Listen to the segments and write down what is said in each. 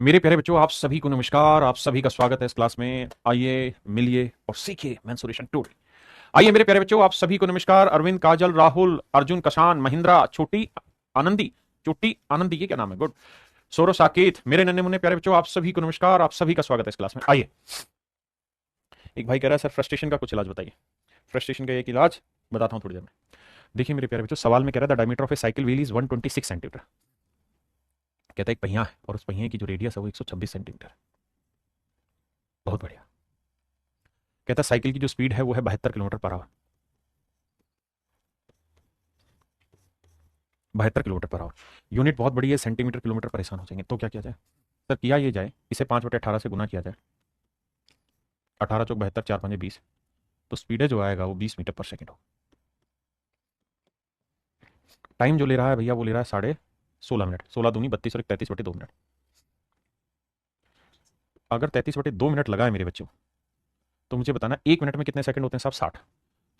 मेरे प्यारे बच्चों, आप सभी को नमस्कार। आप सभी का स्वागत है इस क्लास में। आइए, मिलिए और सीखिए मेंसुरेशन टूल। आइए मेरे प्यारे बच्चों, आप सभी को नमस्कार। अरविंद, काजल, राहुल, अर्जुन, कशान, महिंद्रा, छोटी, आनंदी, चोटी आनंदी, ये क्या नाम है? गुड। सौरव, साकेत, मेरे नन्हे मुन्ने प्यारे बच्चों, आप सभी को नमस्कार। आप सभी का स्वागत है इस क्लास में। आइए। एक भाई कह रहा है सर फ्रस्ट्रेशन का कुछ इलाज बताइए। फ्रस्ट्रेशन का एक इलाज बताता हूँ थोड़ी देर में। देखिए मेरे प्यारे बच्चों, सवाल में कह रहा था diameter of A cycle wheel is 126 centimetre. कहता है एक पहिया है और उस पहिए की जो रेडियस है वो 126 सेंटीमीटर। बहुत बढ़िया। कहता है साइकिल की जो स्पीड है वो है 72 kilometre per hour. 72 kilometre per hour. Unit बहुत बड़ी है, सेंटीमीटर किलोमीटर परेशान हो जाएंगे। तो क्या किया जाए सर? किया ये जाए, इसे 5/18 से गुना किया जाए। 18 × 72, 4×5 = 20। तो स्पीड जो आएगा वो 20 मीटर पर सेकेंड हो। टाइम जो ले रहा है भैया वो ले रहा है 16.5 मिनट। 16×2 = 32 और 33/2 मिनट। अगर 33/2 मिनट लगा है मेरे बच्चों, तो मुझे बताना 1 मिनट में कितने सेकंड होते हैं साहब? 60।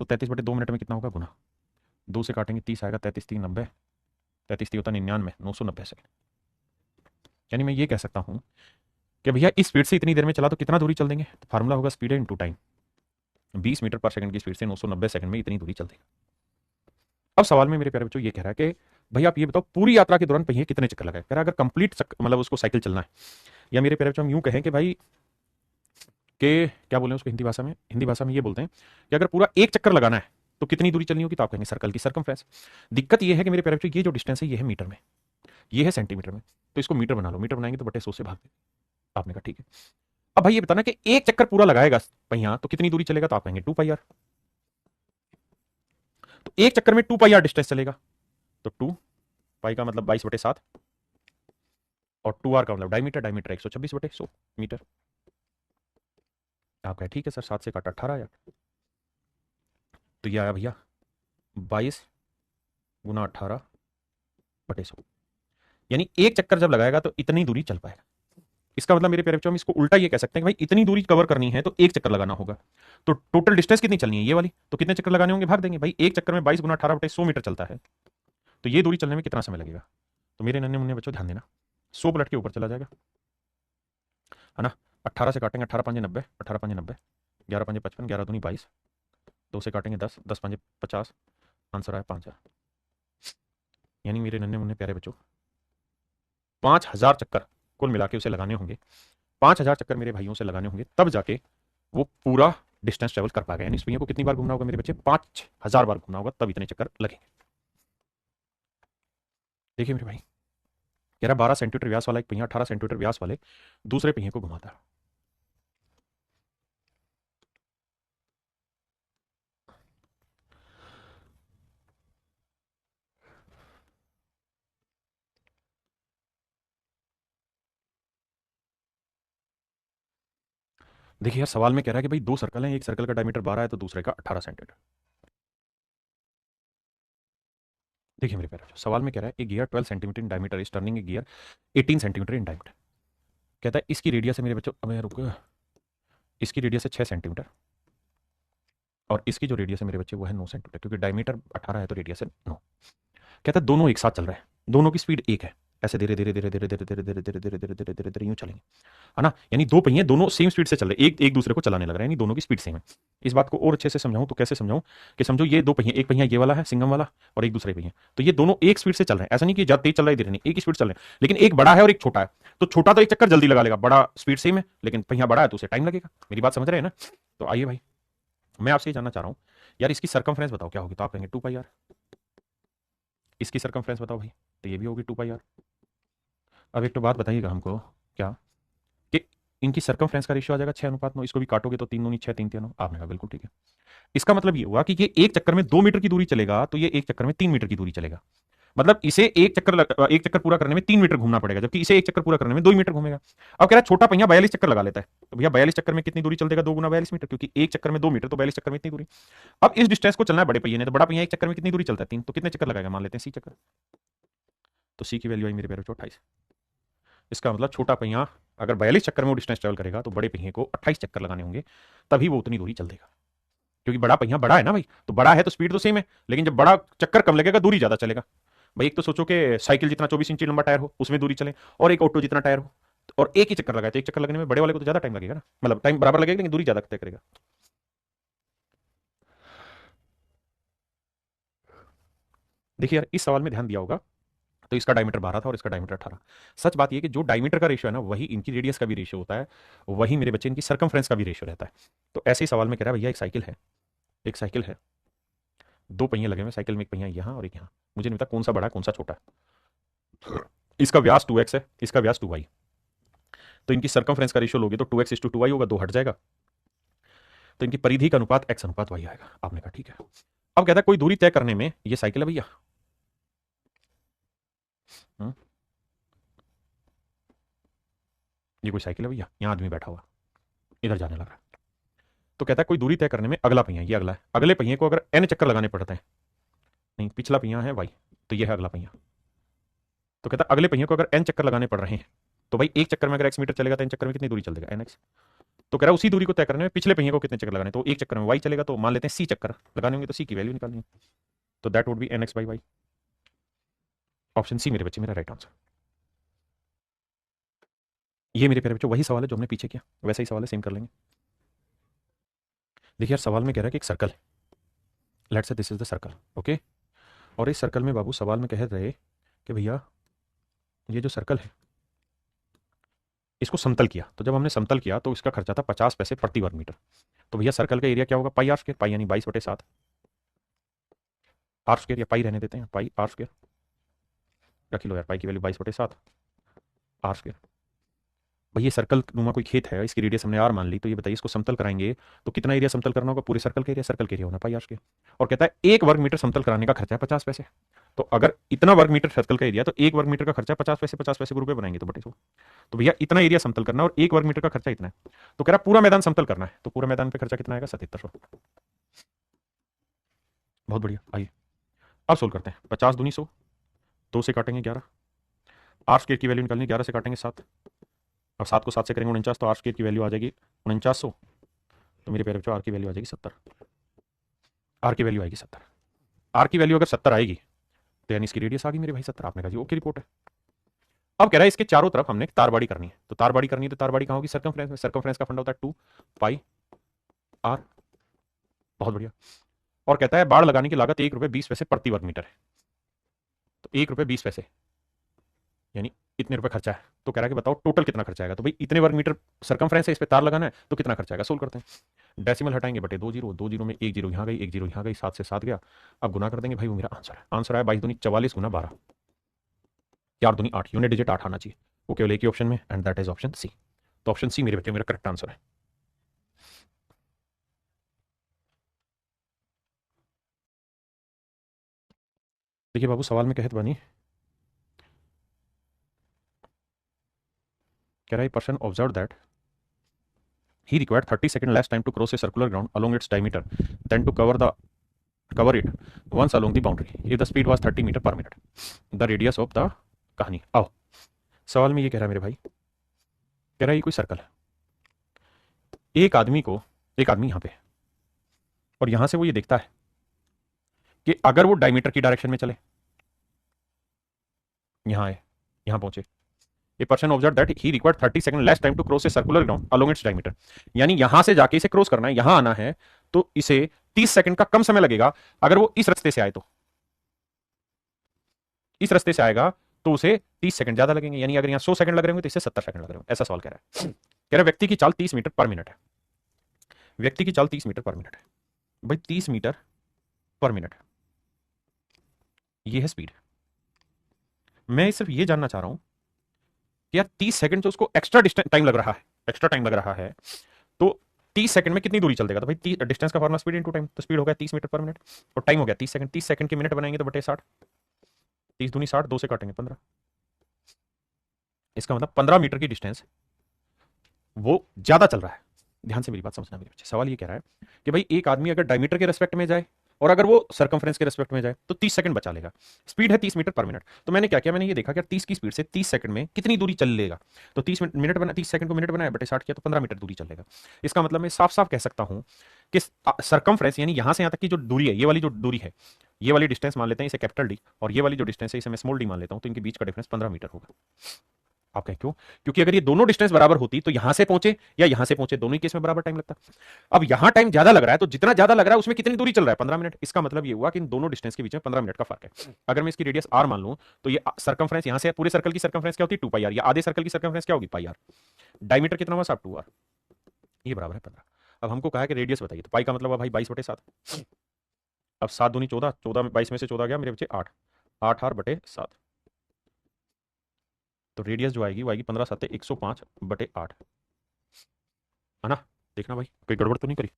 तो 33/2 मिनट में कितना होगा? गुना 2 से काटेंगे 30 आएगा। 33×3 = 90। 33 होता 99, 990 सेकंड। यानी मैं ये कह सकता हूं कि भैया इस स्पीड से इतनी देर में चला तो कितना दूरी चल देंगे? तो फार्मूला होगा स्पीड इंटू टाइम। 20 मीटर पर सेकंड की स्पीड से 990 सेकंड में इतनी दूरी चल देगा। अब सवाल में मेरे प्यारे बच्चों ये कह रहा है कि भैया आप ये बताओ पूरी यात्रा के दौरान पहिए कितने चक्कर लगाए। कह रहा है अगर कंप्लीट मतलब उसको साइकिल चलना है, या मेरे प्यारे बच्चों हम यूं कहें कि भाई कि क्या बोलें उसको हिंदी भाषा में ये बोलते हैं कि अगर पूरा एक चक्कर लगाना है तो कितनी दूरी चलनी होगी? तो आप कहेंगे सर्कल की सरकमफ्रेंस। दिक्कत ये है कि मेरे प्यारे बच्चों ये जो डिस्टेंस है ये है मीटर में, ये है सेंटीमीटर में। तो इसको मीटर बना लो। मीटर बनाएंगे तो बटे 100 से भाग दे। आपने कहा ठीक है। अब भाई ये बताना कि एक चक्कर पूरा लगाएगा पहिया तो कितनी दूरी चलेगा? तो आप कहेंगे 2πr। तो एक चक्कर में 2πr डिस्टेंस चलेगा। तो 2 पाई का मतलब 22/7 और 2r का मतलब डायमीटर। Diameter 126/100 metre. आप कहे ठीक है सर, 7 से काटा 18 आया। तो ये आया भैया 22 × 18/100। यानी एक चक्कर जब लगाएगा तो इतनी दूरी चल पाएगा। इसका मतलब मेरे प्यारे बच्चों हम इसको उल्टा ये कह सकते हैं कि भाई इतनी दूरी कवर करनी है तो एक चक्कर लगाना होगा। तो टोटल डिस्टेंस कितनी चलनी है ये वाली? तो कितने चक्कर लगाने होंगे? भाग देंगे भाई। एक चक्कर में 22 × 18/100 मीटर चलता है। तो ये दूरी चलने में कितना समय लगेगा? तो मेरे नन्हे मुन्ने बच्चों ध्यान देना, 100 पलट के ऊपर चला जाएगा, है ना। 18 से काटेंगे 18×5 = 90। 18×5 = 90। 11×5 = 55। 11×2 = 22। 2 से काटेंगे 10। 10×5 = 50। आंसर आया 5000। यानी मेरे नन्हे मुन्ने प्यारे बच्चों 5000 चक्कर कुल मिला के उसे लगाने होंगे। 5000 चक्कर मेरे भाइयों से लगाने होंगे तब जाके वो पूरा डिस्टेंस ट्रेवल कर पाएगा। यानी इस पहिए को कितनी बार घूमना होगा मेरे बच्चे? 5000 बार घूमना होगा, तब इतने चक्कर लगेंगे। देखिए मेरे भाई, कह रहा 12 सेंटीमीटर व्यास वाला एक पहिया 18 सेंटीमीटर व्यास वाले दूसरे पहिए को घुमाता है। देखिए यार, सवाल में कह रहा है कि भाई दो सर्कल हैं, एक सर्कल का डायमीटर 12 है तो दूसरे का 18 सेंटीमीटर। देखिए मेरे प्यारे, सवाल में कह रहा है एक gear 12 centimetre in diameter is turning A gear 18 centimetre in diameter. कहता है इसकी रेडियस है मेरे बच्चों, अब रुक, इसकी रेडियस है 6 सेंटीमीटर और इसकी जो रेडियस है मेरे बच्चे वो है 9 सेंटीमीटर, क्योंकि डायमीटर 18 है तो रेडियस है 9। कहता है दोनों एक साथ चल रहे हैं, दोनों की स्पीड एक है। ऐसे धीरे धीरे धीरे धीरे धीरे धीरे धीरे धीरे धीरे धीरे धीरे धीरे धीरे यूं चलेंगे, है ना। यानी दो पहिए दोनों सेम स्पीड से चल रहे हैं, एक एक दूसरे को चलाने लग रहे हैं, यानी दोनों की स्पीड सेम है। इस बात को और अच्छे से समझाऊं तो कैसे समझाऊं कि समझो ये दो पहिए, एक पहिया ये वाला है सिंगम वाला और एक दूसरे पहिए, तो ये दोनों एक स्पीड से चल रहे हैं। ऐसा नहीं कि ज्यादा तेज चल रहा है इधर, नहीं, एक ही स्पीड चल रहे हैं। लेकिन एक बड़ा है और एक छोटा है, तो छोटा तो एक चक्कर जल्दी लगा लेगा, बड़ा स्पीड सेम है लेकिन पहिया बड़ा है तो उसे टाइम लगेगा। मेरी बात समझ रहे हैं ना? तो आइए भाई, मैं आपसे ये जानना चाह रहा हूं यार, इसकी सरकमफ्रेंस बताओ क्या होगी? तो आप कहेंगे 2πr। इसकी सरकमफ्रेंस बताओ भाई, तो ये भी होगी 2πr। अब एक तो बात बताइएगा हमको, क्या कि इनकी सरकमफ्रेंस का रेशियो आ जाएगा 6:9। इसको भी काटोगे तो 3 दूनी 6, 3 3 9। आपने कहा बिल्कुल ठीक है। इसका मतलब ये हुआ कि ये एक चक्कर में 2 मीटर की दूरी चलेगा तो ये एक चक्कर में 3 मीटर की दूरी चलेगा। मतलब इसे एक चक्कर पूरा करने में 3 मीटर घूमना पड़ेगा, जबकि इसे एक चक्कर पूरा करने में 2 मीटर घूमेगा। अब कह रहा है छोटा पहिया 42 चक्कर लगा लेता है, तो भैया 42 चक्कर में कितनी दूरी चल देगा? 2 × 42 मीटर, क्योंकि एक चक्कर में 2 मीटर तो 42 चक्कर में इतनी दूरी। अब इस डिस्टेंस को चलना है बड़े पहिए ने, तो बड़ा पहिया एक चक्कर में कितनी दूरी चलता है? 3। तो कितने चक्कर लगाएगा? मान लेते हैं C चक्कर। तो C की वैल्यू आई मेरे प्यारे 28। इसका मतलब छोटा पहिया अगर 42 चक्कर में वो डिस्टेंस ट्रेवल करेगा तो बड़े पहिए को 28 चक्कर लगाने होंगे, तभी वो उतनी दूरी चल देगा। क्योंकि बड़ा पहिया बड़ा है ना भाई, तो बड़ा है तो स्पीड तो सेम है, लेकिन जब बड़ा चक्कर कम लगेगा दूरी ज्यादा चलेगा। भाई एक तो सोचो कि साइकिल जितना 24 इंची लंबा टायर हो उसमें दूरी चले, और एक ऑटो जितना टायर हो, और एक ही चक्कर लगाए तो एक चक्कर लगने में बड़े वाले को तो ज्यादा टाइम लगेगा ना, मतलब टाइम बराबर लगेगा लेकिन दूरी ज्यादा तय करेगा। देखिए यार इस सवाल में ध्यान दिया होगा तो इसका डायमीटर 12 था और इसका डायमीटर 18। सच बात यह कि जो डायमीटर का रेशियो है ना वही इनकी रेडियस का भी रेशियो होता है, वही मेरे बच्चे इनकी सर्कमफ्रेंस का भी रेशियो रहता है। तो ऐसे ही सवाल में कह रहा है भैया एक साइकिल है, एक साइकिल है, दो पहिए लगे हुए साइकिल में, एक पहिया यहाँ और एक यहाँ, मुझे नहीं पता कौन सा बड़ा है कौन सा छोटा है। इसका व्यास 2x है, इसका व्यास 2y, तो इनकी सर्कमफ्रेंस का रेशियो लोगे तो 2x/2y होगा, 2 हट जाएगा, तो इनकी परिधि का अनुपात x/y आएगा। आपने कहा ठीक है। अब कहता है कोई दूरी तय करने में, ये साइकिल है भैया, ये कोई साइकिल है भैया, यहां आदमी बैठा हुआ इधर जाने लगा, तो कहता है कोई दूरी तय करने में अगला पहिया, ये अगला है, अगले पहिए को अगर n चक्कर लगाने पड़ते हैं, नहीं पिछला पहिया है y, तो ये है अगला पहिया, तो कहता है अगले पहिए को अगर n चक्कर लगाने पड़ रहे हैं तो भाई एक चक्कर में अगर x मीटर चलेगा तो n चक्कर में कितनी दूरी चल देगा, nx। तो कह रहा है उसी दूरी को तय करने में पिछले पहिए को कितने चक्कर लगाने, तो एक चक्कर में y चलेगा, तो मान लेते हैं c चक्कर लगाने होंगे, तो c की वैल्यू निकालनी है, तो that would be nx/y। Option C मेरे बच्चे मेरा राइट आंसर। ये मेरे प्यारे बच्चों वही सवाल है जो हमने पीछे किया, वैसा ही सवाल है, सेम कर लेंगे। देखिए यार सवाल में कह रहा है कि एक सर्कल है, let's say this is the circle, okay, और इस सर्कल में बाबू सवाल में कह रहे कि भैया ये जो सर्कल है इसको समतल किया, तो जब हमने समतल किया तो इसका खर्चा था 50 पैसे प्रति वर्ग मीटर। तो भैया सर्कल का एरिया क्या होगा, पाई आर स्क्वायर, पाई यानी 22/7, आर स्क्वायर या पाई रहने देते हैं, पाई आर स्क्वायर रख लो यार, पाई की वैल्यू 22/7 आर स्क्वायर। भाई ये सर्कल नुमा कोई खेत है, इसकी रेडियस हमने आर मान ली, तो ये बताइए इसको समतल कराएंगे तो कितना एरिया समतल करना होगा, पूरे सर्कल का एरिया, सर्कल का एरिया होना पाई आर स्क्वायर, और कहता है 1 वर्ग मीटर समतल कराने का खर्चा है 50 पैसे। तो अगर इतना वर्ग मीटर सर्कल का एरिया तो 1 वर्ग मीटर का खर्चा 50 पैसे, 50 पैसे को रुपए बनाएंगे तो बटे 100। तो भैया इतना एरिया समतल करना और 1 वर्ग मीटर का खर्चा इतना है, तो कह रहा पूरा मैदान समतल करना है, तो पूरा मैदान पे खर्चा कितना आएगा, 7700। बहुत बढ़िया, आइए अब सोल्व करते हैं। 50 दूनी 100, 2 से काटेंगे 11, आर स्क्वायर की वैल्यू निकालनी, 11 से काटेंगे 7, और 7 को 7 से करेंगे 49, तो आर स्क्वायर की वैल्यू आ जाएगी 4900, तो मेरे प्यारे बच्चों आर की वैल्यू आ जाएगी 70, आर की वैल्यू आएगी 70, आर की वैल्यू अगर 70 आएगी तो यानी इसकी रेडियस आ गई मेरे भाई 70। आपने कहा जी ओके रिपोर्ट है। अब कह रहा है इसके चारों तरफ हमने तारबाड़ी करनी है, तो तारबाड़ी करनी है तो तारबाड़ी कहाँ होगी, सर्कमफ्रेंस में, सर्कमफ्रेंस का फंडा होता है 2 पाई आर। बहुत बढ़िया। और कहता है बाड़ लगाने की लागत 1 रुपये 20 पैसे प्रति वर्ग मीटर है, तो 1 रुपये 20 पैसे यानी इतने रुपए खर्चा है, तो कह रहा है कि बताओ टोटल कितना खर्चा आएगा, तो भाई इतने वर्ग मीटर सर्कमफ्रेंस है, इस पे तार लगाना है, तो कितना खर्चा आएगा, सोल्व करते हैं। डेसिमल हटाएंगे बटे 2 जीरो, 2 जीरो में 1 जीरो यहाँ गई, 1 जीरो यहाँ गई, 7 से 7 गया, अब गुना कर देंगे भाई, वो मेरा आंसर है। आंसर आया 22 दूनी 44 गुना 12, 4 दूनी 8, यूनिट डिजिट 8 आना चाहिए, वो केवल एक ही ऑप्शन में, and that is option C. तो ऑप्शन सी मेरे बच्चे मेरा करेक्ट आंसर है। देखिए बाबू सवाल में कहत बनी, कह रहा है person observe that he required 30 seconds less time to cross a circular ground along its diameter than to cover it once along the boundary if the speed was 30 metre per minute the radius of the कहानी। आओ सवाल में ये कह रहा है मेरे भाई, कह रहा है ये कोई सर्कल है, एक आदमी यहां पे, और यहां से वो ये देखता है कि अगर वो डायमीटर की डायरेक्शन में चले, यहां आए, यहां पहुंचे, a person observe that he required 30 second less time to cross a circular ground along its diameter, यानी यहां से जाके इसे क्रॉस करना है, यहां आना है, तो इसे 30 सेकंड का कम समय लगेगा अगर वो इस रास्ते से आए, तो इस रास्ते से आएगा तो उसे 30 सेकंड ज्यादा लगेंगे, यानी अगर यहां 100 सेकंड लग रहे होंगे तो इसे 70 सेकंड लग रहे होंगे। ऐसा सवाल कह रहा है। कह रहा है व्यक्ति की चाल 30 मीटर पर मिनट है, व्यक्ति की चाल 30 मीटर पर मिनट है, भाई 30 मीटर पर मिनट, ये है स्पीड। मैं सिर्फ ये जानना चाह रहा हूं कि यार 30 सेकंड जो उसको एक्स्ट्रा टाइम लग रहा है, एक्स्ट्रा टाइम लग रहा है, तो 30 सेकंड में कितनी दूरी चल देगा, तो भाई डिस्टेंस का फॉर्मूला स्पीड इनटू टाइम, तो स्पीड हो गया 30 मीटर पर मिनट और टाइम हो गया 30 सेकंड, 30 सेकंड के मिनट बनाएंगे तो बटे 60, 30 दूनी 60, 2 से काटेंगे 15, इसका मतलब 15 मीटर की डिस्टेंस वो ज्यादा चल रहा है। ध्यान से मेरी बात समझना मेरे बच्चे, सवाल ये कह रहा है कि भाई एक आदमी अगर डायमीटर के रेस्पेक्ट में जाए और अगर वो सर्कमफ्रेंस के रेस्पेक्ट में जाए तो 30 सेकंड बचा लेगा, स्पीड है 30 मीटर पर मिनट, तो मैंने क्या किया, मैंने ये देखा कि 30 की स्पीड से 30 सेकंड में कितनी दूरी चल लेगा, तो 30 मिनट बना, 30 सेकंड को मिनट बनाया बटे 60 किया तो 15 मीटर दूरी चलेगा। इसका मतलब मैं साफ साफ कह सकता हूं कि सर्कमफ्रेंस यानी यहां से यहां तक की जो दूरी है, ये वाली जो दूरी है, ये वाली डिस्टेंस मान लेते हैं इसे कैपिटल डी, और ये वाली जो डिस्टेंस है इसे मैं स्मॉल डी मान लेता हूं, तो इनके बीच का डिफरेंस 15 मीटर होगा। आप कहें क्यों? क्योंकि अगर ये दोनों डिस्टेंस बराबर होती तो यहां से पहुंचे या यहां से पहुंचे, दोनों ही केस में बराबर टाइम लगता। अब यहां टाइम ज्यादा लग रहा है, तो जितना ज्यादा लग रहा है उसमें कितनी दूरी चल रहा है, 15 मिनट। इसका मतलब ये हुआ कि इन दोनों डिस्टेंस के बीच में 15 मिनट का फर्क है। अगर मैं इसकी रेडियस आर मान लूं, तो ये सर्कमफ्रेंस यहां से पूरे सर्कल की सर्कमफ्रेंस क्या होती है, 2 पाई आर, या आधे सर्कल की सर्कमफ्रेंस क्या होगी, पाई आर। डायमीटर कितना हुआ साहब, 2 आर, ये बराबर है 15। अब हमको कहा है कि रेडियस बताइए, तो पाई का मतलब है भाई 22/7। अब 7 दूनी 14, 14 में 22 में से 14 गया, मेरे बच्चे 8, 8r/7। तो रेडियस जो आएगी वो आएगी 15×7 = 105/8, है ना? देखना भाई कोई गड़बड़ तो नहीं करी।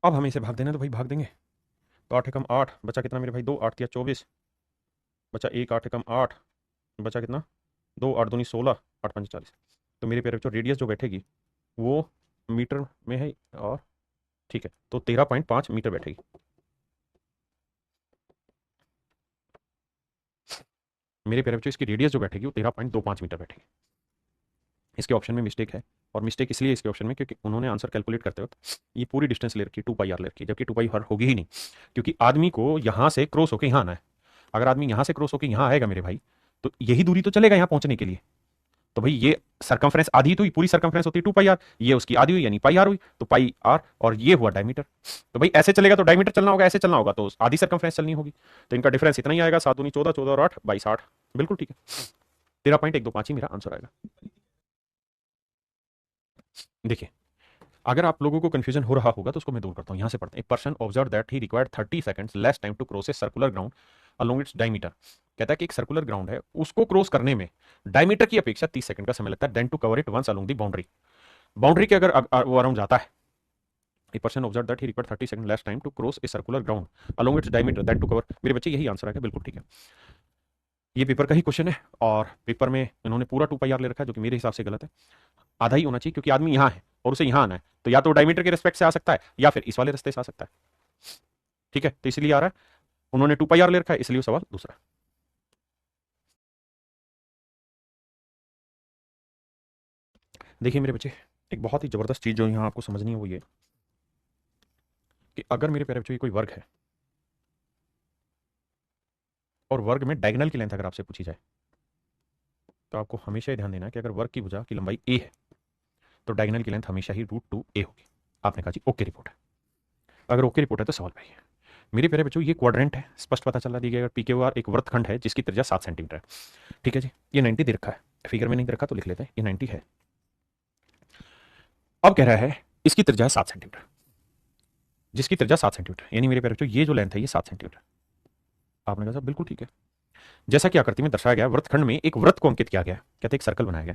अब हमें इसे भाग देना, तो भाई भाग देंगे। तो 8 एकम 8 बचा कितना मेरे भाई, 2, 8 या 24 बचा 1, 8 एकम 8 बचा कितना, 2, 8 दूनी 16, 8 5 40। तो मेरे पेरे जो रेडियस जो बैठेगी वो मीटर में है, और ठीक है, तो 13.5 मीटर बैठेगी। मेरे पेरे बच्चों इसकी रेडियस जो बैठेगी वो 13.25 मीटर बैठेगी। इसके ऑप्शन में मिस्टेक है, और मिस्टेक इसलिए इसके ऑप्शन में क्योंकि उन्होंने आंसर कैलकुलेट करते वक्त ये पूरी डिस्टेंस ले रखी है, 2 पाई आर ले रखी है, जबकि 2 पाई आर होगी ही नहीं, क्योंकि आदमी को यहाँ से क्रॉस होकर यहाँ आना है। अगर आदमी यहाँ से क्रॉस होकर यहाँ आएगा मेरे भाई, तो यही दूरी तो चलेगा यहाँ पहुंचने के लिए। तो भाई ये सर्कमफ्रेंस आधी तो हुई, पूरी सर्कमफ्रेंस होती है 2 पाई आर, ये उसकी आधी हुई यानी पाई आर हुई, तो पाई आर, और ये हुआ डायमीटर। तो भाई ऐसे चलेगा तो डायमीटर चलना होगा, ऐसे चलना होगा तो आधी सर्कमफ्रेंस चलनी होगी। तो इनका डिफरेंस इतना ही आएगा, 7 दूनी 14, 14 और 8 22, 8। बिल्कुल ठीक है, 13.125 ही मेरा आंसर आएगा। देखिए, अगर आप लोगों को कंफ्यूजन हो रहा होगा तो उसको मैं दूर करता हूं, यहां से पढ़ते हैं। A person observe that he required 30 seconds less time to cross a circular ground along its diameter. कहता है कि एक सर्कुलर ग्राउंड है, उसको क्रॉस करने में डायमीटर की अपेक्षा 30 सेकंड का समय लगता है, then to cover it once along the boundary. Boundary के अगर वो अराउंड जाता है, a person observe that he required 30 second less time to cross a circular ground along its diameter then to cover. मेरे बच्चे यही आंसर है, बिल्कुल ठीक है। ये पेपर का ही क्वेश्चन है, और पेपर में इन्होंने पूरा 2 पाई आर ले रखा है, जो कि मेरे हिसाब से गलत है। आधा ही होना चाहिए, क्योंकि आदमी यहाँ है और उसे यहाँ आना है, तो या तो डायमीटर के रिस्पेक्ट से आ सकता है या फिर इस वाले रास्ते से आ सकता है। ठीक है, तो इसलिए आ रहा है, उन्होंने 2 पाई आर ले रखा है, इसलिए सवाल दूसरा। देखिए मेरे बच्चे, एक बहुत ही जबरदस्त चीज जो यहाँ आपको समझनी है वो ये कि अगर मेरे प्यारे बच्चों ये कोई वर्ग है, और वर्ग में डायगोनल की लेंथ अगर आपसे पूछी जाए, तो आपको हमेशा ही ध्यान देना है कि अगर वर्ग की भुजा की लंबाई ए है, तो डायगोनल की लेंथ हमेशा ही √2a होगी। आपने कहा जी ओके रिपोर्ट है। अगर ओके रिपोर्ट है तो सवाल भाई, मेरे प्यारे बच्चों ये क्वाड्रेंट है, स्पष्ट पता चला दी गया। अगर PQR एक वृत्तखंड है जिसकी त्रिज्या 7 सेंटीमीटर है, ठीक है जी, ये 90 दे रखा है, फिगर में नहीं दे रखा तो लिख लेते हैं, ये 90 है। अब कह रहा है इसकी त्रिज्या है 7 सेंटीमीटर, जिसकी त्रिज्या 7 सेंटीमीटर, यानी मेरे प्यारे बच्चों ये जो लेंथ है ये 7 सेंटीमीटर। आपने कहा सर बिल्कुल ठीक है। जैसा कि आकृति में दर्शाया गया, वृत्तखंड में एक वृत्त को अंकित किया गया, कहते एक सर्कल बनाया गया।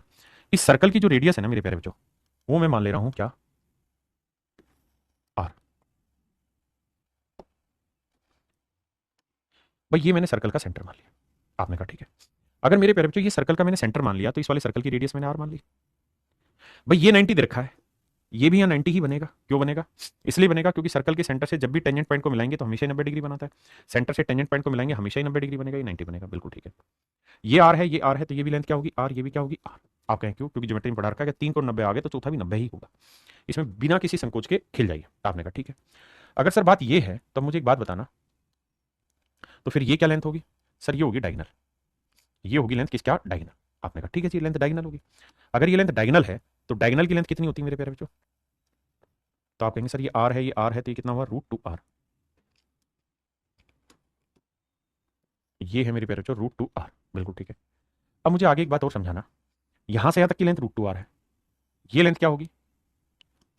इस सर्कल की जो रेडियस है ना मेरे प्यारे बच्चों, वो मैं मान ले रहा हूं क्या, आर। भाई ये मैंने सर्कल का सेंटर मान लिया। आपने कहा ठीक है। अगर मेरे प्यारे बच्चों ये सर्कल का मैंने सेंटर मान लिया, तो इस वाले सर्कल की रेडियस मैंने आर मान ली। भाई ये 90 दे रखा है, ये भी यहाँ 90 ही बनेगा। क्यों बनेगा? इसलिए बनेगा क्योंकि सर्कल के सेंटर से जब भी टेंजेंट पॉइंट को मिलाएंगे तो हमेशा 90 डिग्री बनाता है। सेंटर से टेंजेंट पॉइंट को मिलाएंगे हमेशा ही 90 डिग्री बनेगा, ये 90 बनेगा, बिल्कुल ठीक है। ये आर है, ये आर है, तो ये भी लेंथ क्या होगी, आर, ये भी क्या होगी, आर। आप कहें क्यों? क्योंकि ज्योमेट्री में पढ़ा रखा है कि 3 को 90 आ गए तो चौथा भी 90 ही होगा। इसमें बिना किसी संकोच के खिल जाइए। आपने कहा ठीक है। अगर सर बात ये है तो मुझे एक बात बताना, तो फिर ये क्या लेंथ होगी? सर ये होगी डायगोनल, ये होगी लेंथ किसका, डायगोनल। आपने कहा ठीक है जी, लेंथ डायगोनल होगी। अगर ये लेंथ डायगोनल है तो डायगोनल की लेंथ कितनी होती है मेरे प्यारे बच्चों? तो आप कहेंगे सर ये आर है, ये आर है, तो ये कितना हुआ, √2r। ये है मेरे प्यारे बच्चों √2r, बिल्कुल ठीक है। अब मुझे आगे एक बात और समझाना, यहां से यहां तक की लेंथ √2r है, ये लेंथ क्या होगी?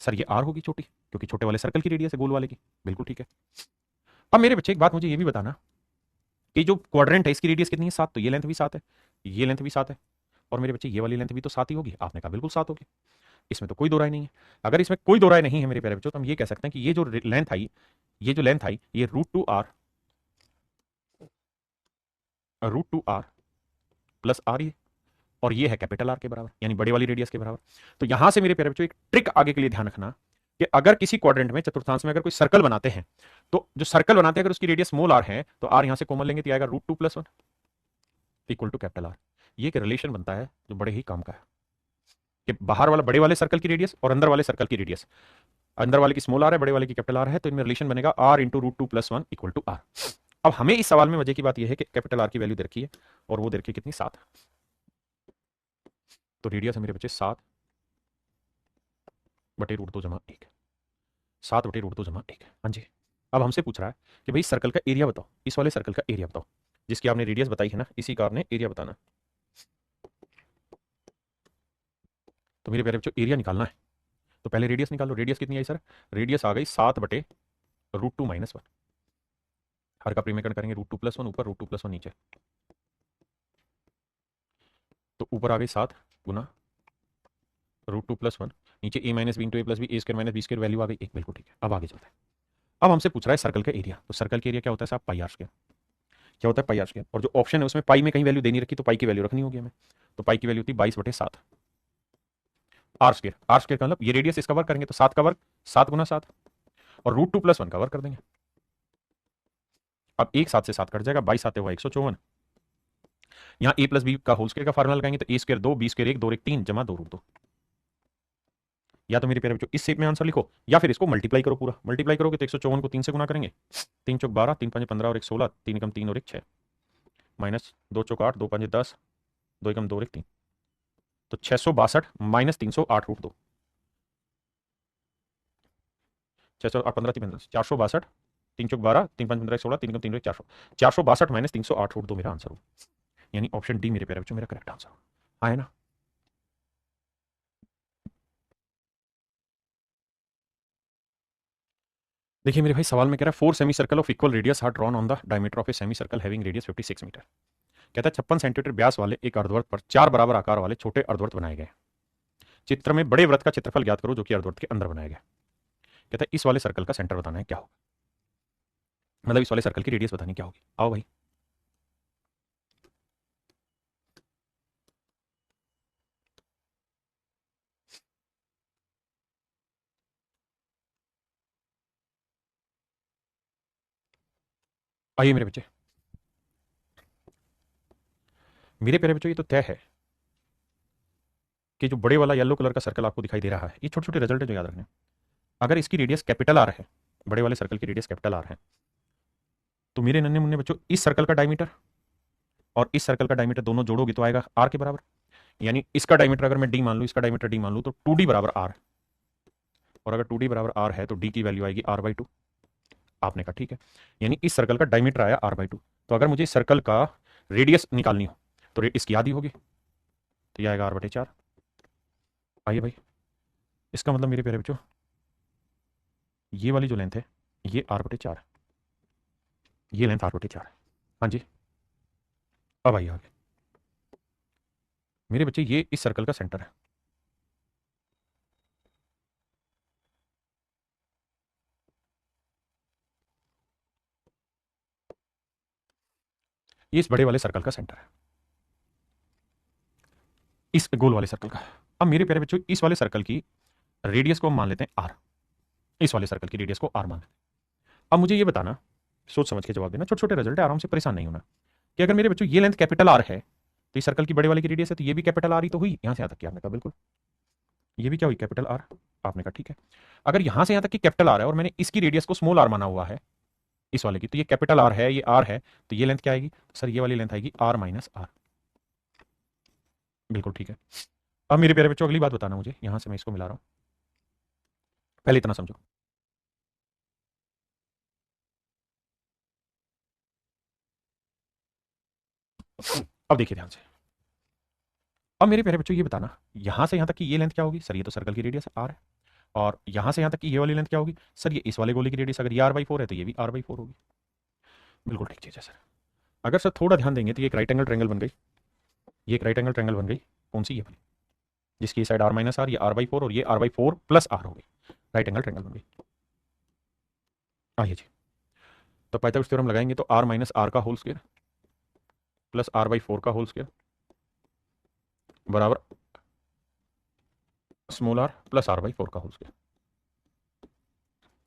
सर ये आर होगी छोटी, क्योंकि छोटे वाले सर्कल की रेडियस है, गोल वाले की, बिल्कुल ठीक है। अब मेरे बच्चे एक बात मुझे ये भी बताना कि जो क्वाड्रेंट है इसकी रेडियस कितनी है, 7, तो ये लेंथ भी 7 है, ये लेंथ भी 7 है, और मेरे बच्चे ये वाली लेंथ भी तो 7 ही होगी। आपने कहा बिल्कुल 7 होगी, इसमें तो कोई दो राय नहीं है। अगर इसमें कोई दो राय नहीं है मेरे प्यारे बच्चों, तो हम ये कह सकते हैं कि ये जो लेंथ आई, ये जो लेंथ आई, ये √2r प्लस आर, ये और ये है कैपिटल आर के बराबर, यानी बड़े वाली रेडियस के बराबर। तो यहां से मेरे प्यारे बच्चों एक ट्रिक आगे के लिए ध्यान रखना कि अगर किसी क्वाड्रेंट में, चतुर्थांश में अगर कोई सर्कल बनाते हैं, तो जो सर्कल बनाते हैं अगर उसकी रेडियस स्मॉल आर है, तो आर यहां से कॉमन लेंगे तो आएगा √2 + 1 इक्वल टू कैपिटल आर। ये एक रिलेशन बनता है जो बड़े ही काम का है, कि बाहर वाला बड़े वाले सर्कल की रेडियस और अंदर वाले सर्कल की रेडियस, अंदर वाले की स्मॉल आर है, बड़े वाले की कैपिटल आर है, तो इनमें रिलेशन बनेगा r × √2 + 1 इक्वल टू आर। अब हमें इस सवाल में मजे की बात यह है कि कैपिटल आर की वैल्यू दे रखी है और वो दे रखी है कितनी, 7। तो रेडियस है मेरे बच्चे 7/√2 = 1। 7/√2 = 1। हाँ जी। अब हमसे पूछ रहा है कि भाई सर्कल का एरिया बताओ, इस वाले सर्कल का एरिया बताओ जिसकी आपने रेडियस बताई है ना, इसी का आपने एरिया बताना। तो मेरे प्यारे बच्चों एरिया निकालना है तो पहले रेडियस निकालो। रेडियस कितनी आई सर? रेडियस आ गई 7/√2 - 1। हर का प्रीमेकरण करेंगे, √2 + 1 ऊपर, √2 + 1 नीचे। तो ऊपर आ गई 7 गुना √2 + 1, नीचे a - b × a + b, a² - b² value आ गई 1। बिल्कुल ठीक है। अब आगे चलते हैं। अब हमसे पूछ रहा है सर्कल का एरिया। तो सर्कल का एरिया क्या होता है साहब? πr²। क्या होता है? πr²। और जो ऑप्शन है उसमें पाई में कहीं वैल्यू देनी रखी, तो पाई की वैल्यू रखनी होगी हमें। तो पाई की वैल्यू थी 22/7 r²। r² का मतलब ये रेडियस इसका वर्ग करेंगे तो 7 का वर्ग, 7 गुना 7, और √2 + 1 का वर्ग कर देंगे। अब एक 7 से 7 कट जाएगा, 22 7 हुआ 154। यहाँ a + b का होल स्क्वायर का फार्मूला लगाएंगे तो a² 2, b² 1, 2 1 3 जमा 2√2। या तो मेरे प्यारे बच्चों इस शेप में आंसर लिखो, या फिर इसको मल्टीप्लाई करो। पूरा मल्टीप्लाई करोगे तो 154 को 3 से गुना करेंगे, 3 चौक 12, 3 5 15 और 1 16, 3 एकम 3 और 1 6, माइनस 2 चौक 8, 2 5 10, 2 एकम 2 और 1 3। तो 662 - 308√2, 608 15 3 15 462, 3 चौक 12, 3 5 15 16, 3 एकम 3 और 1 400, 462 - 308√2 मेरा आंसर हो। यानी ऑप्शन डी मेरे प्यारे बच्चों मेरा करेक्ट आंसर हो। हाँ है ना? देखिए मेरे भाई सवाल में कह रहा है 4 semi circle of equal radius are drawn on the diameter of a semi circle having radius 56 metre. कहता है 56 सेंटीमीटर व्यास वाले एक अर्धवृत्त पर 4 बराबर आकार वाले छोटे अर्धवृत्त बनाए गए। चित्र में बड़े वृत्त का क्षेत्रफल ज्ञात करो जो कि अर्धवृत्त के अंदर बनाया गया। कहता है इस वाले सर्कल का सेंटर बताना है, क्या होगा? मतलब इस वाले सर्कल की रेडियस बतानी क्या होगी। आओ भाई। आइए मेरे बच्चे, मेरे प्यारे बच्चों ये तो तय है कि जो बड़े वाला येलो कलर का सर्कल आपको दिखाई दे रहा है, ये छोटे छोटे रिजल्ट है जो याद रखने। अगर इसकी रेडियस कैपिटल आर है, बड़े वाले सर्कल की रेडियस कैपिटल आर है, तो मेरे नन्हे मुन्ने बच्चों इस सर्कल का डायमीटर और इस सर्कल का डायमीटर दोनों जोड़ोगे तो आएगा आर के बराबर। यानी इसका डायमीटर अगर मैं डी मान लूं, इसका डायमीटर डी मान लूं, तो 2d बराबर आर। और अगर 2d बराबर आर है तो डी की वैल्यू आएगी r/2। आपने कहा ठीक है। यानी इस सर्कल का डायमीटर आया r/2। तो अगर मुझे इस सर्कल का रेडियस निकालनी हो तो इसकी आधी होगी, तो यह आएगा r/4। आइए भाई, इसका मतलब मेरे प्यारे बच्चों ये वाली जो लेंथ है ये r/4 है, ये लेंथ r/4 है। हाँ जी। अब आइए आगे। मेरे बच्चे ये इस सर्कल का सेंटर है। ये इस बड़े वाले सर्कल का सेंटर है, इस गोल वाले सर्कल का। अब मेरे प्यारे बच्चों इस वाले सर्कल की रेडियस को हम मान लेते हैं r। इस वाले सर्कल की रेडियस को r मान लेते हैं। अब मुझे ये बताना, सोच समझ के जवाब देना, छोटे छोटे रिजल्ट है, आराम से, परेशान नहीं होना, कि अगर मेरे बच्चों ये लेंथ कैपिटल आर है तो इस सर्कल की बड़े वाले की रेडियस है, तो ये भी कैपिटल आर ही तो हुई। यहां से यहां तक की आपने कहा बिल्कुल, ये भी क्या हुई? Capital R. आपने कहा ठीक है। अगर यहां से यहां तक की कैपिटल आर है और मैंने इसकी रेडियस को स्मॉल आर माना हुआ है, इस वाले की, तो ये कैपिटल आर है, ये आर है, तो ये लेंथ क्या आएगी सर? ये वाली लेंथ आएगी r - r। बिल्कुल ठीक है। अब मेरे प्यारे बच्चों अगली बात बताना मुझे, यहां से मैं इसको मिला रहा हूं, पहले इतना समझो। अब देखिए ध्यान से। अब मेरे प्यारे बच्चों ये बताना, यहां से यहां तक की ये लेंथ क्या होगी सर? ये तो सर्कल की रेडियस r है। और यहां से यहां तक की ये वाली लेंथ क्या होगी सर? ये इस वाले गोले की रेडियस। अगर ये r/4 है तो ये भी r/4 होगी। बिल्कुल ठीक चीज है सर। अगर सर थोड़ा ध्यान देंगे तो ये एक राइट एंगल ट्रायंगल बन गई। ये एक राइट एंगल ट्रायंगल बन गई। कौन सी? ये वाली, जिसकी ये साइड r - r, ये r/4 और ये r/4 + r हो गई। राइट एंगल ट्रायंगल बन गई। आइए जी। तो पाइथागोरस थ्योरम लगाएंगे तो r - r का होल स्क्वायर प्लस r/4 का होल स्क्वायर बराबर स्मॉल r प्लस r/4 का होल स्क्वायर।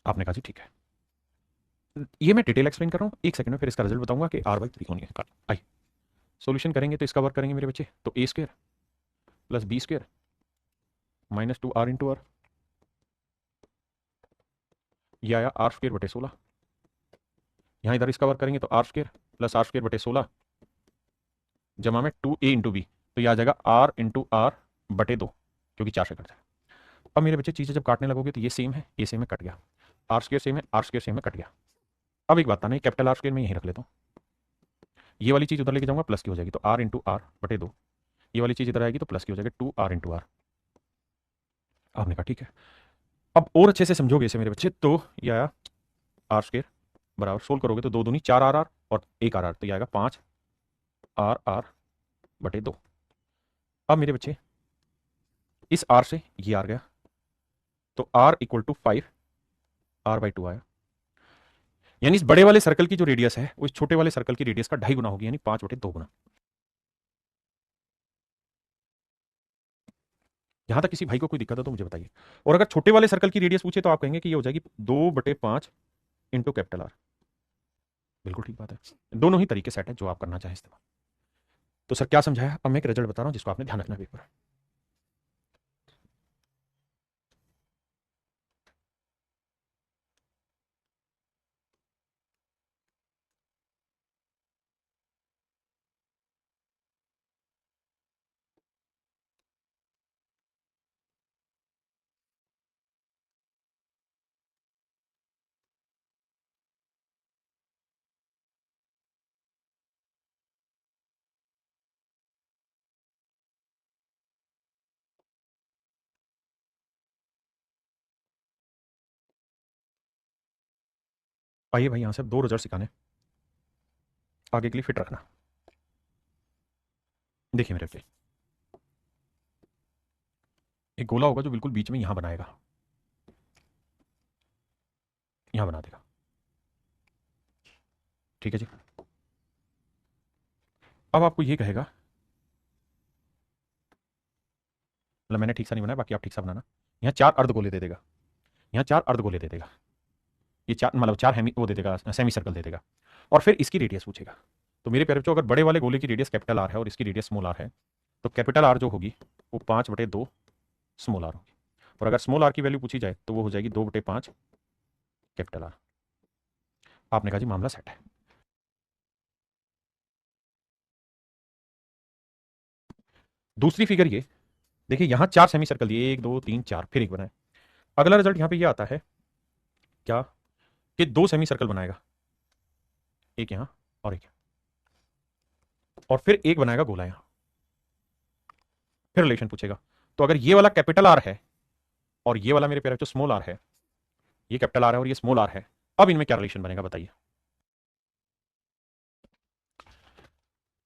आपने कहा जी ठीक है। ये मैं डिटेल एक्सप्लेन कर रहा हूँ, एक सेकंड में फिर इसका रिजल्ट बताऊंगा कि r/3 होनी है। आइए सॉल्यूशन करेंगे तो इसका वर्क करेंगे मेरे बच्चे, तो a² plus b² -2r × r, ये आया r² / 16। यहाँ इधर इसका वर्क करेंगे तो r square plus r square बटे 16 जमा में 2a इंटू बी, तो यह आ जाएगा आर इंटू आर बटे 2, क्योंकि 4 से कट जाएगा। अब मेरे बच्चे चीज़ें जब काटने लगोगे तो ये सेम है, ये सेम है, कट गया, आर स्क्र सेम है, आर स्क्र सेम है, कट गया। अब एक बात था, नहीं कैपिटल आर स्क्र में यहीं रख लेता हूँ, ये वाली चीज़ उधर लेके जाऊंगा प्लस की हो जाएगी, तो आर इंटू आर बटे 2, ये वाली चीज़ इधर आएगी तो प्लस की हो जाएगी 2r इंटू आर। आपने कहा ठीक है। अब और अच्छे से समझोगे इसे मेरे बच्चे, तो ये आया आर स्क्र बराबर, सोल्व करोगे तो 2 दूनी 4r और 1r, तो ये आएगा 5r बटे 2। अब मेरे बच्चे इस r से ये r गया, तो r इक्वल टू 5r/2 आया, यानी इस बड़े वाले सर्कल की जो रेडियस है वो इस छोटे वाले सर्कल की रेडियस का 2.5 गुना होगी, यानी 5/2 गुना। यहां तक किसी भाई को कोई दिक्कत है तो मुझे बताइए। और अगर छोटे वाले सर्कल की रेडियस पूछे तो आप कहेंगे कि ये हो जाएगी 2/5 इंटू कैपिटल आर। बिल्कुल ठीक बात है, दोनों ही तरीके सेट है जो आप करना चाहें इस्तेमाल। तो सर क्या समझाया, अब मैं एक रिजल्ट बता रहा हूं जिसको आपने ध्यान रखना पेपर। आइए भाई, यहां से 2 रिजल्ट सिखाने, आगे के लिए फिट रखना। देखिए मेरे पे एक गोला होगा जो बिल्कुल बीच में यहां बनाएगा, यहां बना देगा, ठीक है जी। अब आपको ये कहेगा, मतलब मैंने ठीक सा नहीं बनाया, बाकी आप ठीक सा बनाना। यहाँ 4 अर्धगोले दे देगा, यहाँ 4 अर्धगोले दे देगा, ये 4 मतलब 4 हेमी वो दे देगा, सेमी सर्कल दे देगा, और फिर इसकी रेडियस पूछेगा। तो मेरे प्यारे बच्चों, अगर बड़े वाले गोले की रेडियस कैपिटल आर है और इसकी रेडियस स्मॉल आर है, तो कैपिटल आर जो होगी वो 5/2 स्मॉल आर होगी, और अगर स्मॉल आर की वैल्यू पूछी जाए तो वो हो जाएगी 2/5 कैपिटल आर। आपने कहा जी मामला सेट है। दूसरी फिगर ये देखिए, यहां 4 सेमी सर्कल दिए, 1 2 3 4, फिर एक बनाए। अगला रिजल्ट यहां पे ये आता है क्या, कि 2 सेमी सर्कल बनाएगा, एक यहां और एक यहां, और फिर एक बनाएगा गोला यहां, फिर रिलेशन पूछेगा। तो अगर ये वाला कैपिटल आर है और ये वाला मेरे प्यारे बच्चों स्मॉल आर है, ये कैपिटल आर है और ये स्मॉल आर है, अब इनमें क्या रिलेशन बनेगा बताइए।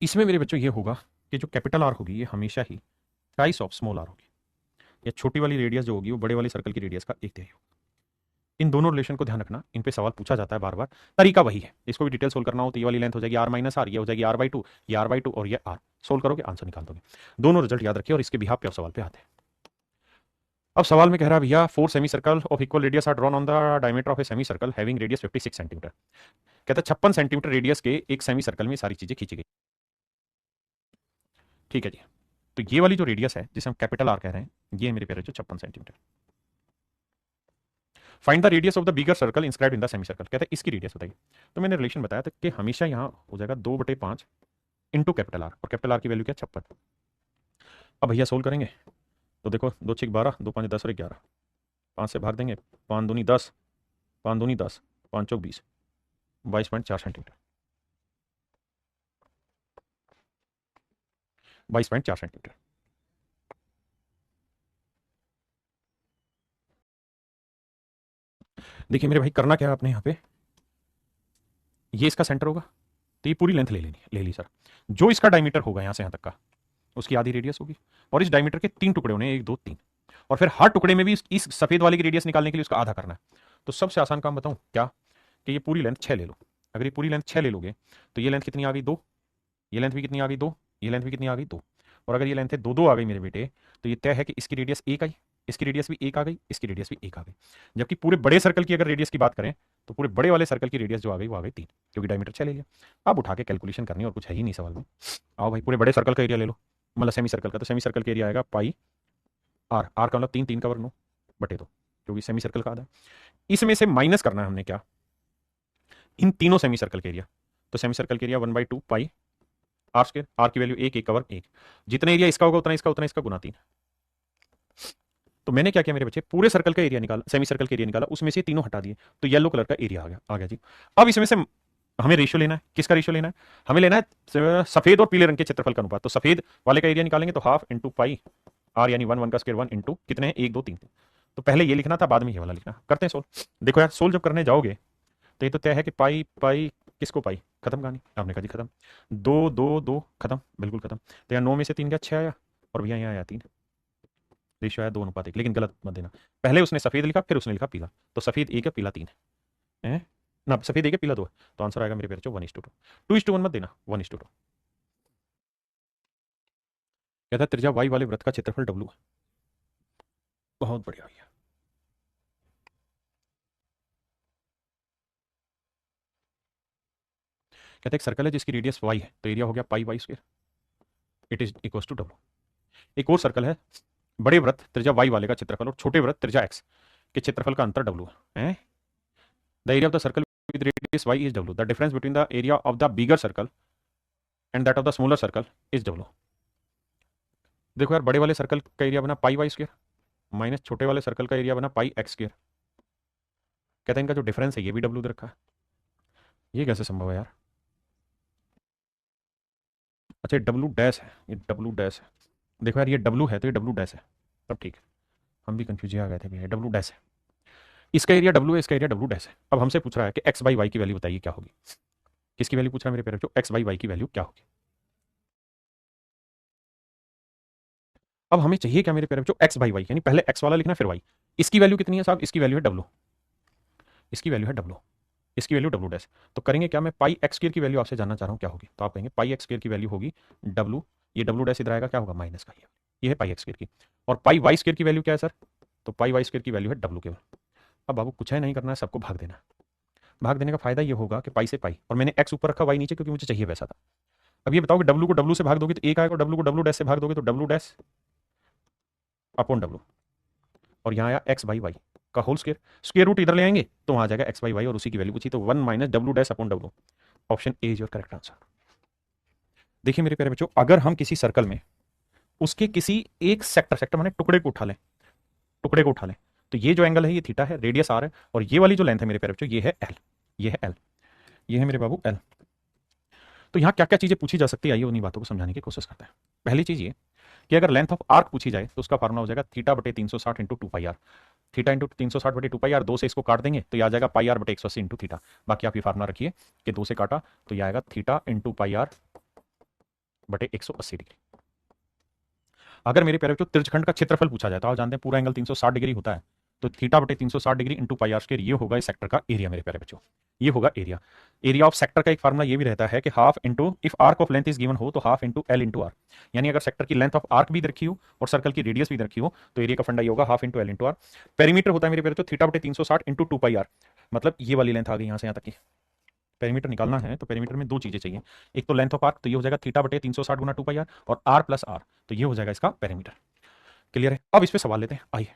इसमें मेरे बच्चों ये होगा कि जो कैपिटल आर होगी ये हमेशा ही टाइस ऑफ स्मॉल आर होगी, या छोटी वाली रेडियस जो होगी वो बड़े वाली सर्कल की रेडियस का 1/3 होगी। इन दोनों रिलेशन को ध्यान रखना, इन पे सवाल पूछा जाता है बार बार, तरीका वही है। इसको भी डिटेल सोल्व करना हो तो ये वाली लेंथ हो जाएगी r-r, ये हो जाएगी r/2, ये r/2 और ये r, सोल्व करोगे आंसर निकाल दोगे। दोनों रिजल्ट याद रखिए और इसके बिहाफ पे अब सवाल पे आते हैं। अब सवाल में कह रहा है भैया 4 semi circle of equal radius are drawn on the diameter of a semi circle having radius 56 centimetre. कहता है 56 सेंटीमीटर रेडियस के एक सेमी सर्कल में सारी चीजें खींची गई, ठीक है जी। तो ये वाली जो रेडियस है जिसे हम कैपिटल आर कह रहे हैं, ये मेरे प्यारे जो 56 centimetre. Find the radius of the bigger circle inscribed in the semi circle, कहता है इसकी रेडियस बताइए। तो मैंने रिलेशन बताया था कि हमेशा यहां हो जाएगा 2/5 इंटू कैपिटल आर, और कैपिटल आर की वैल्यू क्या है 56। अब भैया सोल्व करेंगे तो देखो 2 6 12, 2 5 10 और 11, 5 से भाग देंगे, 5 दूनी 10, 5 दूनी 10, 5 चौक 20, 22.4 सेंटीमीटर, 22.4 सेंटीमीटर। देखिए मेरे भाई करना क्या है आपने यहाँ पे, ये इसका सेंटर होगा तो ये पूरी लेंथ ले लेनी, ले ली सर। जो इसका डायमीटर होगा यहाँ से यहाँ तक का, उसकी आधी रेडियस होगी, और इस डायमीटर के 3 टुकड़े होने, 1 2 3, और फिर हर टुकड़े में भी इस सफेद वाले की रेडियस निकालने के लिए उसका आधा करना है। तो सबसे आसान काम बताऊं क्या, कि ये पूरी लेंथ 6 ले लो। अगर ये पूरी लेंथ 6 ले लोगे तो ये लेंथ कितनी आ गई 2, ये लेंथ भी कितनी आ गई 2, ये लेंथ भी कितनी आ गई 2, और अगर ये लेंथ है 2 2 आ गई मेरे बेटे, तो ये तय है कि इसकी रेडियस 1 आई, इसकी रेडियस भी 1 आ गई, इसकी रेडियस भी 1 आ गई। जबकि पूरे बड़े सर्कल की अगर रेडियस की बात करें तो पूरे बड़े वाले सर्कल की रेडियस जो आ गई वो आ गई 3, क्योंकि डायमीटर 6 ले लिया। अब उठा के कैलकुलेशन करनी, और कुछ है ही नहीं सवाल में। आओ भाई पूरे बड़े सर्कल का एरिया ले लो, मतलब सेमी सर्कल का, तो सेमी सर्कल का एरिया आएगा पाई आर, आर का मतलब 3, 3 का वर्ग 9 बटे 2, क्योंकि सेमी सर्कल का आधा है। इसमें से माइनस करना है हमने क्या, इन तीनों सेमी सर्कल के एरिया, तो सेमी सर्कल के area 1/2 pi r square, r की वैल्यू एक, एक का वर्ग एक, जितना एरिया इसका होगा उतना इसका गुना 3। तो मैंने क्या किया मेरे बच्चे, पूरे सर्कल का एरिया निकाला, सेमी सर्कल का एरिया निकाला, उसमें से तीनों हटा दिए, तो येलो कलर का एरिया आ गया जी। अब इसमें से हमें रेशियो लेना है, किसका रेशियो लेना है, हमें लेना है सफेद और पीले रंग के क्षेत्रफल का अनुपात। तो सफेद वाले का एरिया निकालेंगे तो हाफ इंटू पाई आर, यानी 1 1 का स्क्वायर 1 इंटू कितने हैं 1 2 3। तो पहले ये लिखना था, बाद में ये वाला लिखना। करते हैं सोल्व। देखो यार, सोल्व जब करने जाओगे तो ये तो तय है कि पाई पाई किसको पाई, खत्म कहानी। आपने कहा जी खत्म, 2 2 2 खत्म, बिल्कुल खत्म। तो यहाँ 9 में से 3 गया 6 आया, और भैया यहाँ आया 3। रेशियो आया 2 अनुपात 1, लेकिन गलत मत देना, पहले उसने सफेद लिखा फिर उसने लिखा पीला। तो सफेद 1 है, पीला 3 है ना, सफेद 1 है पीला 2 है। तो आंसर आएगा मेरे पेड़ 1:2, 2:1 मत देना, 1:2। कहता है त्रिज्या वाई वाले वृत्त का क्षेत्रफल W है। बहुत बढ़िया भैया। कहते एक सर्कल है जिसकी रेडियस y है, तो एरिया हो गया pi y square, it is equals to W। एक और सर्कल है, बड़े वृत्त त्रिज्या y वाले का क्षेत्रफल और छोटे वृत्त त्रिज्या x के क्षेत्रफल का अंतर W है। The area of the circle with radius y is W, the difference between the area of the bigger circle and that of the smaller circle is W। देखो यार, बड़े वाले सर्कल का एरिया बना पाई वाई स्क्वायर माइनस छोटे वाले circle का area बना पाई एक्स स्क्वायर। कहते हैं इनका जो डिफरेंस है ये भी W दे रखा है। ये कैसे संभव है यार। अच्छा, डब्लू डैश है, ये डब्लू डैश है। देखो यार, ये डब्लू है तो ये डब्लू डैश है, तब ठीक है। हम भी कंफ्यूज आ गए थे भैया, डब्लू डैश है, इसका एरिया डब्लू है, इसका एरिया डब्लू डैश है। अब हमसे पूछ रहा है कि एक्स बाई वाई की वैल्यू बताइए क्या होगी। किसकी वैल्यू पूछ रहा है मेरे पेरेंट्स, एक्स बाई वाई की वैल्यू क्या होगी। अब हमें चाहिए क्या मेरे पेरेंट्स, एक्स बाई वाई, यानी पहले एक्स वाला लिखना फिर वाई। इसकी वैल्यू कितनी है साहब, इसकी वैल्यू है डब्लू, इसकी वैल्यू है डब्लू, इसकी वैल्यू डब्लू डैश। तो करेंगे क्या, मैं पाई एक्स स्क्वायर की वैल्यू आपसे जानना चाह रहा हूँ क्या होगी। तो आप कहेंगे पाई एक्स स्क्वायर की वैल्यू होगी डब्लू, ये डब्लू डैश इधर आएगा, क्या होगा माइनस का, ये है पाई एक्स स्क्वायर की। और पाई वाई स्क्वायर की वैल्यू क्या है सर, तो पाई वाई स्क्वायर की वैल्यू है डब्लू केवल। अब बाबू कुछ है नहीं करना है, सबको भाग देना। भाग देने का फायदा ये होगा कि पाई से पाई, और मैंने एक्स ऊपर रखा वाई नीचे, क्योंकि मुझे चाहिए वैसा था। अब ये बताओ कि डब्लू को डब्लू से भाग दोगे तो एक आएगा, डब्लू को डब्लू डैश से भाग दोगे तो डब्लू डैश अपॉन डब्लू, और यहाँ आया एक्स बाई वाई का होल स्क्वायर, स्क्वायर रूट इधर ले आएंगे तो वहां आ जाएगा एक्स बाई वाई, और उसी की वैल्यू पूछी तो 1 minus W dash upon W. Option A is your correct answer. देखिए मेरे प्यारे बच्चों, अगर हम किसी सर्कल में उसके किसी एक सेक्टर, सेक्टर माने टुकड़े को उठा लें, टुकड़े को उठा लें, तो ये जो एंगल है ये थीटा है, रेडियस आर है, और ये वाली जो लेंथ है मेरे प्यारे बच्चों ये है एल, ये है एल, ये है मेरे बाबू एल। तो यहाँ क्या क्या चीजें पूछी जा सकती है, आइए उन्हीं बातों को समझाने की कोशिश करते हैं। पहली चीज ये कि अगर लेंथ ऑफ आर्क पूछी जाए तो उसका फार्मूला हो जाएगा थीटा बटे 360 into 2 pi r. Theta into 360 बटे 2 पाई आर, 2 से इसको काट देंगे तो ये आ जाएगा पाई आर बटे 180 इंटू थीटा। बाकी आप ये फार्मूला रखिए कि 2 से काटा तो ये आएगा थीटा इंटू पाई आर बटे 180 डिग्री। अगर मेरे प्यारे बच्चों त्रिज्यखंड का क्षेत्रफल पूछा जाए तो आप जानते हैं पूरा एंगल 360 डिग्री होता है, तो थीटा बटे 360 degree into pi r square, ये होगा इस सेक्टर का एरिया मेरे प्यारे बच्चों, ये होगा एरिया। एरिया ऑफ सेक्टर का एक फार्मूला ये भी रहता है कि half into, if arc of length is given हो तो half into l into r, यानी अगर सेक्टर की लेंथ ऑफ आर्क भी रखी हो और सर्कल की रेडियस भी रखी हो तो एरिया का फंडा ये होगा half into l into r. Perimeter होता है मेरे प्यारे बच्चों थीटा बटे 360 इंटू 2 पाई आर, मतलब ये वाली लेंथ आ गई यहाँ से यहाँ तक की। पेरीमीटर निकालना है तो पेरीमीटर में दो चीजें चाहिए, एक तो लेंथ ऑफ आर्क, तो ये हो जाएगा थीटा बटे 360 गुना 2 पाई आर, और आर प्लस आर, तो ये हो जाएगा इसका पेरीमीटर। क्लियर है। अब इस पे सवाल लेते हैं, आइए।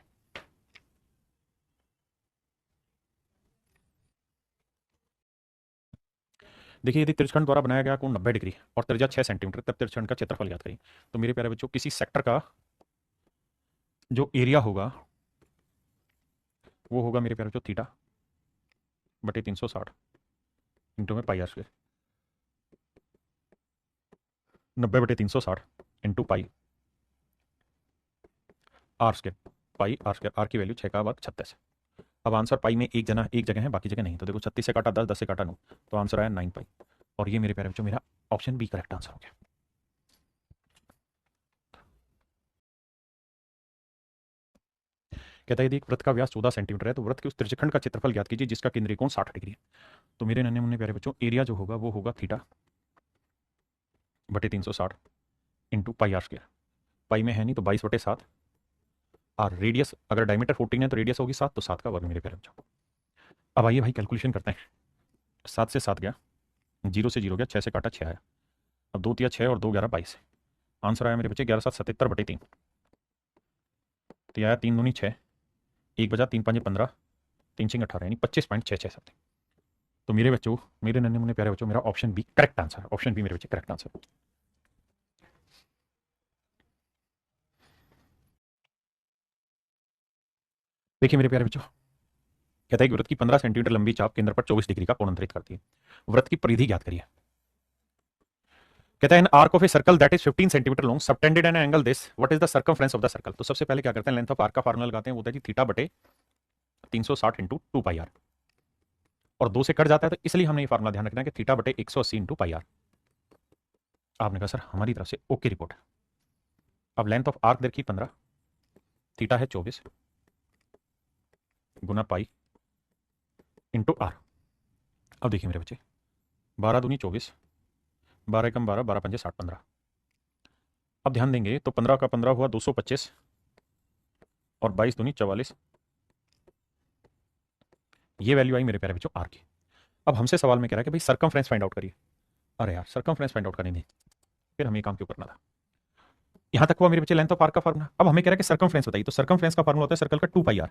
देखिए यदि त्रिज्यखंड द्वारा बनाया गया कोण 90 डिग्री और त्रिज्या 6 सेंटीमीटर, तब त्रिज्यखंड का क्षेत्रफल ज्ञात करिए। तो मेरे प्यारे बच्चों, किसी सेक्टर का जो एरिया होगा वो होगा मेरे प्यारे बच्चों थीटा बटे 360 इंटू में पाई आर स्क्वायर, 90 बटे 360 into pi r square, pi r square, r की वैल्यू 6 का वर्ग 36 है। अब आंसर पाई में एक जगह है, बाकी जगह नहीं, तो देखो 36 से काटा 10, 10 से काटा 9, तो आंसर आया 9 पाई, और ये मेरे प्यारे बच्चों मेरा ऑप्शन बी करेक्ट आंसर हो गया। कहता है यदि एक वृत्त का व्यास 14 सेंटीमीटर है तो वृत्त के उस त्रिज्यखंड का क्षेत्रफल ज्ञात कीजिए जिसका केंद्रीय कोण 60 डिग्री है। तो मेरे नन्हे मुन्ने प्यारे बच्चों, एरिया जो होगा वो होगा थीटा बटे 360 इंटू पाई आर स्क्वायर, पाई में है नहीं तो 22/7, और रेडियस अगर डायमीटर 14 है तो रेडियस होगी 7, तो 7 का वर्ग मेरे प्यारे बच्चों। अब आइए भाई कैलकुलेशन करते हैं। 7 से 7 गया, 0 से 0 गया, 6 से काटा 6 आया, अब 2 तिया 6 और 2 11 22, आंसर आया मेरे बच्चे 11/7 बटे 3, तो यह आया 3 दूनी 6, 1 बजा 3 5 15, 3 6 18, यानी 25.667। तो मेरे बच्चों, मेरे नन्हे मुन्ने प्यारे बच्चों, मेरा ऑप्शन बी करेक्ट आंसर है। ऑप्शन बी मेरे बच्चे करेक्ट आंसर। देखिए मेरे प्यारे बच्चों, कहता है कि वृत्त की 15 सेंटीमीटर लंबी चाप केंद्र पर 24 डिग्री का कोण अंतरित करती है। वृत्त की परिधि ज्ञात करिए। कहता है an arc of a circle that is 15 centimetre long subtended an angle this, what is the circumference of the circle. तो सबसे पहले क्या करते हैं, लेंथ ऑफ आर्क का फार्मूला लगाते हैं, वो होता है जी थीटा बटे 360 इंटू 2 पाई आर, और 2 से कट जाता है, तो इसलिए हमने ये फार्मूला ध्यान रखना है कि थीटा बटे 180 इंटू पाई आर। आपने कहा सर हमारी तरफ से ओके रिपोर्ट है। अब लेंथ ऑफ आर्क देखिए 15, थीटा है 24 गुना पाई इंटू आर। अब देखिए मेरे बच्चे, 12 दूनी 24, 12 कम 12, 12 पंजे 60, 15। अब ध्यान देंगे तो 15 का 15 हुआ 225, और 22 दूनी 44, ये वैल्यू आई मेरे प्यारे बच्चों आर की। अब हमसे सवाल में कह रहा है कि भाई सर्कमफ्रेंस फाइंड आउट करिए। अरे यार सर्कमफ्रेंस फाइंड आउट करने दें, फिर हमें काम क्यों करना था। यहां तक हुआ मेरे बच्चे लेंथ ऑफ आर्क का फार्मूला। अब हमें कह रहा है कि सर्कमफ्रेंस बताइए, तो सर्कमफ्रेंस का फार्मूला होता है सर्कल का 2 पाई आर,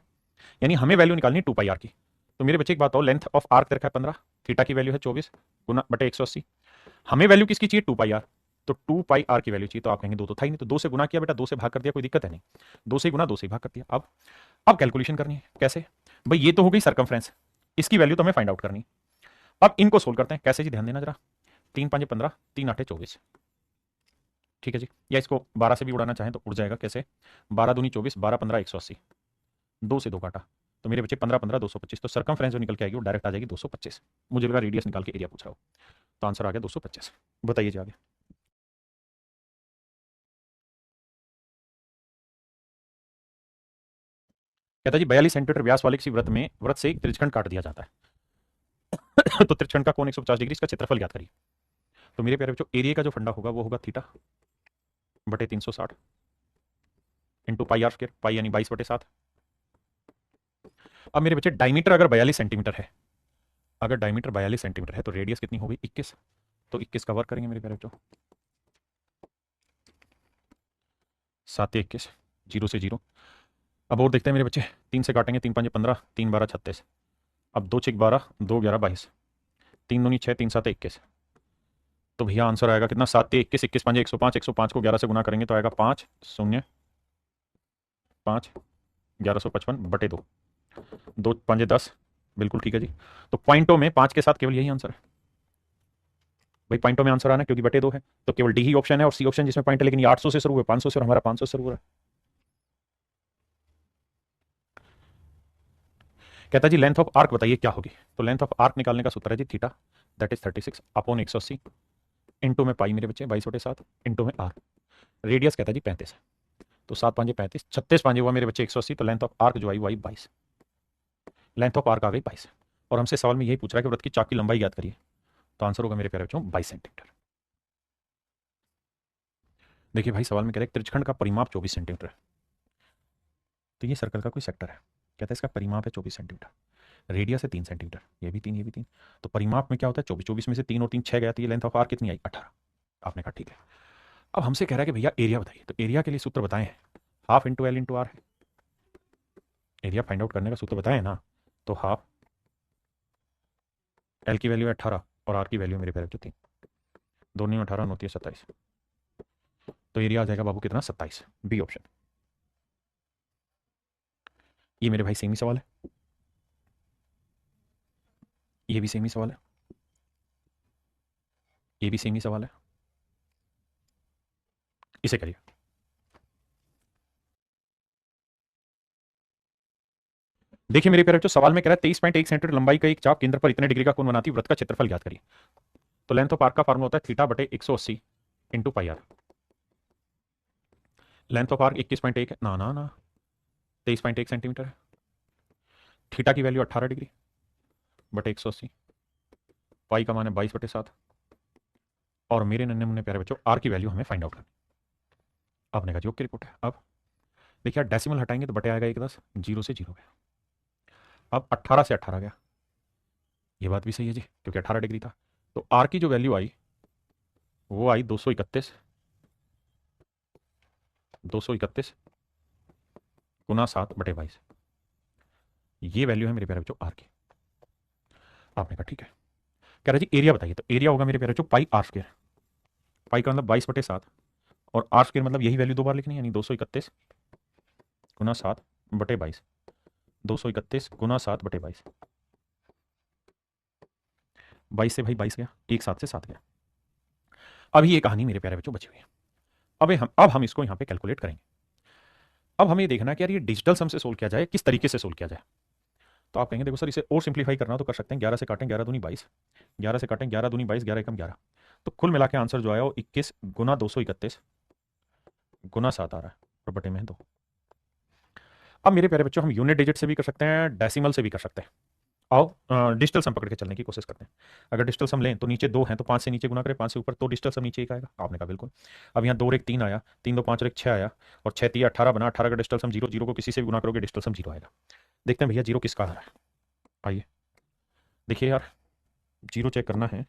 यानी हमें वैल्यू निकालनी है 2 पाई आर की। तो मेरे बच्चे एक बात हो, लेंथ ऑफ आर्क रखा है 15, थीटा की वैल्यू है 24 गुना बटे 180, हमें वैल्यू किसकी चाहिए 2 पाई आर, तो 2 पाई आर की वैल्यू चाहिए। तो आप कहेंगे दो तो था ही नहीं, तो 2 से गुना किया बेटा, 2 से भाग कर दिया, कोई दिक्कत है नहीं, 2 से गुना 2 से भाग कर दिया। अब कैलकुलेशन करनी है कैसे, भाई ये तो हो गई सर्कमफ्रेंस, इसकी वैल्यू तो हमें फाइंड आउट करनी है। अब इनको सोल्व करते हैं कैसे जी, ध्यान देना जरा। 3 5 15, 3 8 24, ठीक है जी। या इसको 12 से भी उड़ाना चाहें तो उड़ जाएगा कैसे, 12 दूनी 24, 12 15 180, 2 से 2 काटा, तो मेरे बच्चे 15 15 225, तो सर्कमफ्रेंस जो निकल के आएगी वो डायरेक्ट आ जाएगी 225। मुझे लगा रेडियस निकाल के एरिया पूछ रहा हो, तो आंसर आ गया 225। बताइए जी आगे। कहता जी 42 सेंटीमीटर व्यास वाले किसी वृत्त से एक त्रिज्यखंड काट दिया जाता है। तो त्रिज्यखंड का कोण 150 डिग्री, इसका क्षेत्रफल ज्ञात करिए। तो मेरे प्यारे बच्चों, एरिया का जो फंडा होगा वो होगा थीटा बटे 360 इंटू पाई आर स्क्वायर, पाई यानी 22/7। अब मेरे बच्चे डायमीटर अगर 42 सेंटीमीटर है, अगर डायमीटर 42 सेंटीमीटर है तो रेडियस कितनी हो गई 21, तो 21 का वर्क करेंगे मेरे प्यारे बच्चों, 7 21, 0 से 0। अब और देखते हैं मेरे बच्चे, 3 से काटेंगे, 3 5 15, 3 12 36, अब 2 6 12, 2 11 22, 3 दूनी 6, 3 7 21, तो भैया आंसर आएगा कितना, 7 21, 21 5 105, 105 को 11 से गुना करेंगे तो आएगा 5 0 5, 1155 बटे 2, 2 5 10, बिल्कुल ठीक है जी। तो पॉइंटों में 5 के साथ केवल यही आंसर है भाई, पॉइंटों में आंसर आना क्योंकि बटे 2 है, तो केवल डी ही ऑप्शन है और सी ऑप्शन जिसमें पॉइंट है, लेकिन ये 800 से शुरू हुए 500 से, और हमारा 500 से शुरू हो रहा है। कहता जी लेंथ ऑफ आर्क बताइए क्या होगी। तो लेंथ ऑफ आर्क निकालने का सूत्र है जी theta that is 36 upon 180 into में पाई मेरे बच्चे 22/7 इंटू में आर। रेडियस कहता है जी 35 है, तो 7 5 35, 36 5 हुआ मेरे बच्चे 180, तो लेंथ ऑफ आर्क जो आई वो आई 22, लेंथ ऑफ आर्क आ गई 22। और हमसे सवाल में यही पूछ रहा है कि वृत्त की चाप की लंबाई याद करिए, तो आंसर होगा मेरे प्यारे बच्चों 22 सेंटीमीटर। देखिए भाई सवाल में कह रहे हैं त्रिज्यखंड का परिमाप 24 सेंटीमीटर है, तो ये सर्कल का कोई सेक्टर है, कहता है इसका परिमाप है 24 सेंटीमीटर, रेडियस है 3 सेंटीमीटर, ये भी 3 ये भी 3, तो परिमाप में क्या होता है 24, 24 में से 3 और 3 6 गया, तो ये लेंथ ऑफ आर्क कितनी आई 18। आपने कहा ठीक है। अब हमसे कह रहा है कि भैया एरिया बताइए, तो एरिया के लिए सूत्र बताएं, half into l into r है, एरिया फाइंड आउट करने का सूत्र बताएं ना, तो हाफ एल की वैल्यू है 18 और आर की वैल्यू मेरे प्यारे 3, दोनों में 18 होती है 27, तो एरिया आ जाएगा बाबू कितना 27, बी ऑप्शन। ये मेरे भाई सेम ही सवाल है, ये भी सेम ही सवाल है, ये भी सेम ही सवाल है, इसे करिए। देखिए मेरे प्यारे बच्चों, सवाल में कह रहा है 23.1 सेंटीमीटर लंबाई का एक चाप केंद्र पर इतने डिग्री का कोण बनाती है, वृत्त का क्षेत्रफल ज्ञात करिए। तो लेंथ ऑफ आर्क का फार्मूला होता है थीटा बटे 180 into pi r. Length of arc 21.1 है, ना ना ना 23.1 सेंटीमीटर है, थीटा की वैल्यू 18 डिग्री बटे 180, पाई का मान है 22/7, और मेरे नन्हे मुन्ने प्यारे बच्चों आर की वैल्यू हमें फाइंड आउट करनी। आपने कहा योग की रिपोर्ट है। अब देखिए डेसिमल हटाएंगे तो बटे आएगा 1 10, 0 से 0 गया, अब 18 से 18 गया, ये बात भी सही है जी क्योंकि 18 डिग्री था, तो आर की जो वैल्यू आई वो आई 231, 231 गुना 7/22, ये वैल्यू है मेरे प्यारे बच्चों आर की। आपने कहा ठीक है। कह रहा जी एरिया बताइए, तो एरिया होगा मेरे प्यारे बच्चों पाई आर स्क्वायर। पाई का मतलब 22/7 और आर स्क्वायर मतलब यही वैल्यू दो बार लिखनी है, यानी 231 गुना 7/22। 231 गुना 7/22। 22 से भाई 22 गया, एक 7 से 7 गया। अभी ये कहानी मेरे प्यारे बच्चों बची हुई है। अब हम इसको यहाँ पे कैलकुलेट करेंगे। अब हमें देखना है कि यार ये डिजिटल सम से सोल्व किया जाए, किस तरीके से सोल्व किया जाए। तो आप कहेंगे देखो सर इसे और सिंप्लीफाई करना हो तो कर सकते हैं, 11 से काटें 11 दूनी 22, 11 से काटें 11 दूनी 22, 11 एकम 11। तो कुल मिला के आंसर जो आया वो 21 गुना 231 गुना 7 आ रहा है और बटे में 2। अब मेरे प्यारे बच्चों हम यूनिट डिजिट से भी कर सकते हैं, डेसिमल से भी कर सकते हैं। आओ डिजिटल सम पकड़ के चलने की कोशिश करते हैं। अगर डिजिटल सम लें तो नीचे 2 हैं तो 5 से नीचे गुना करें, 5 से ऊपर तो डिजिटल सम नीचे एक आएगा। आपने कहा बिल्कुल। अब यहाँ 2 और 1 3 आया, 3 2 5 और 1 6 आया, और 6 3 18 बना, 18 का डिजिटल सम 0, 0 को किसी से भी गुना करोगे डिजिटल सम 0 आएगा। देखते हैं भैया 0 किसका आ रहा है। आइए देखिए यार, 0 चेक करना है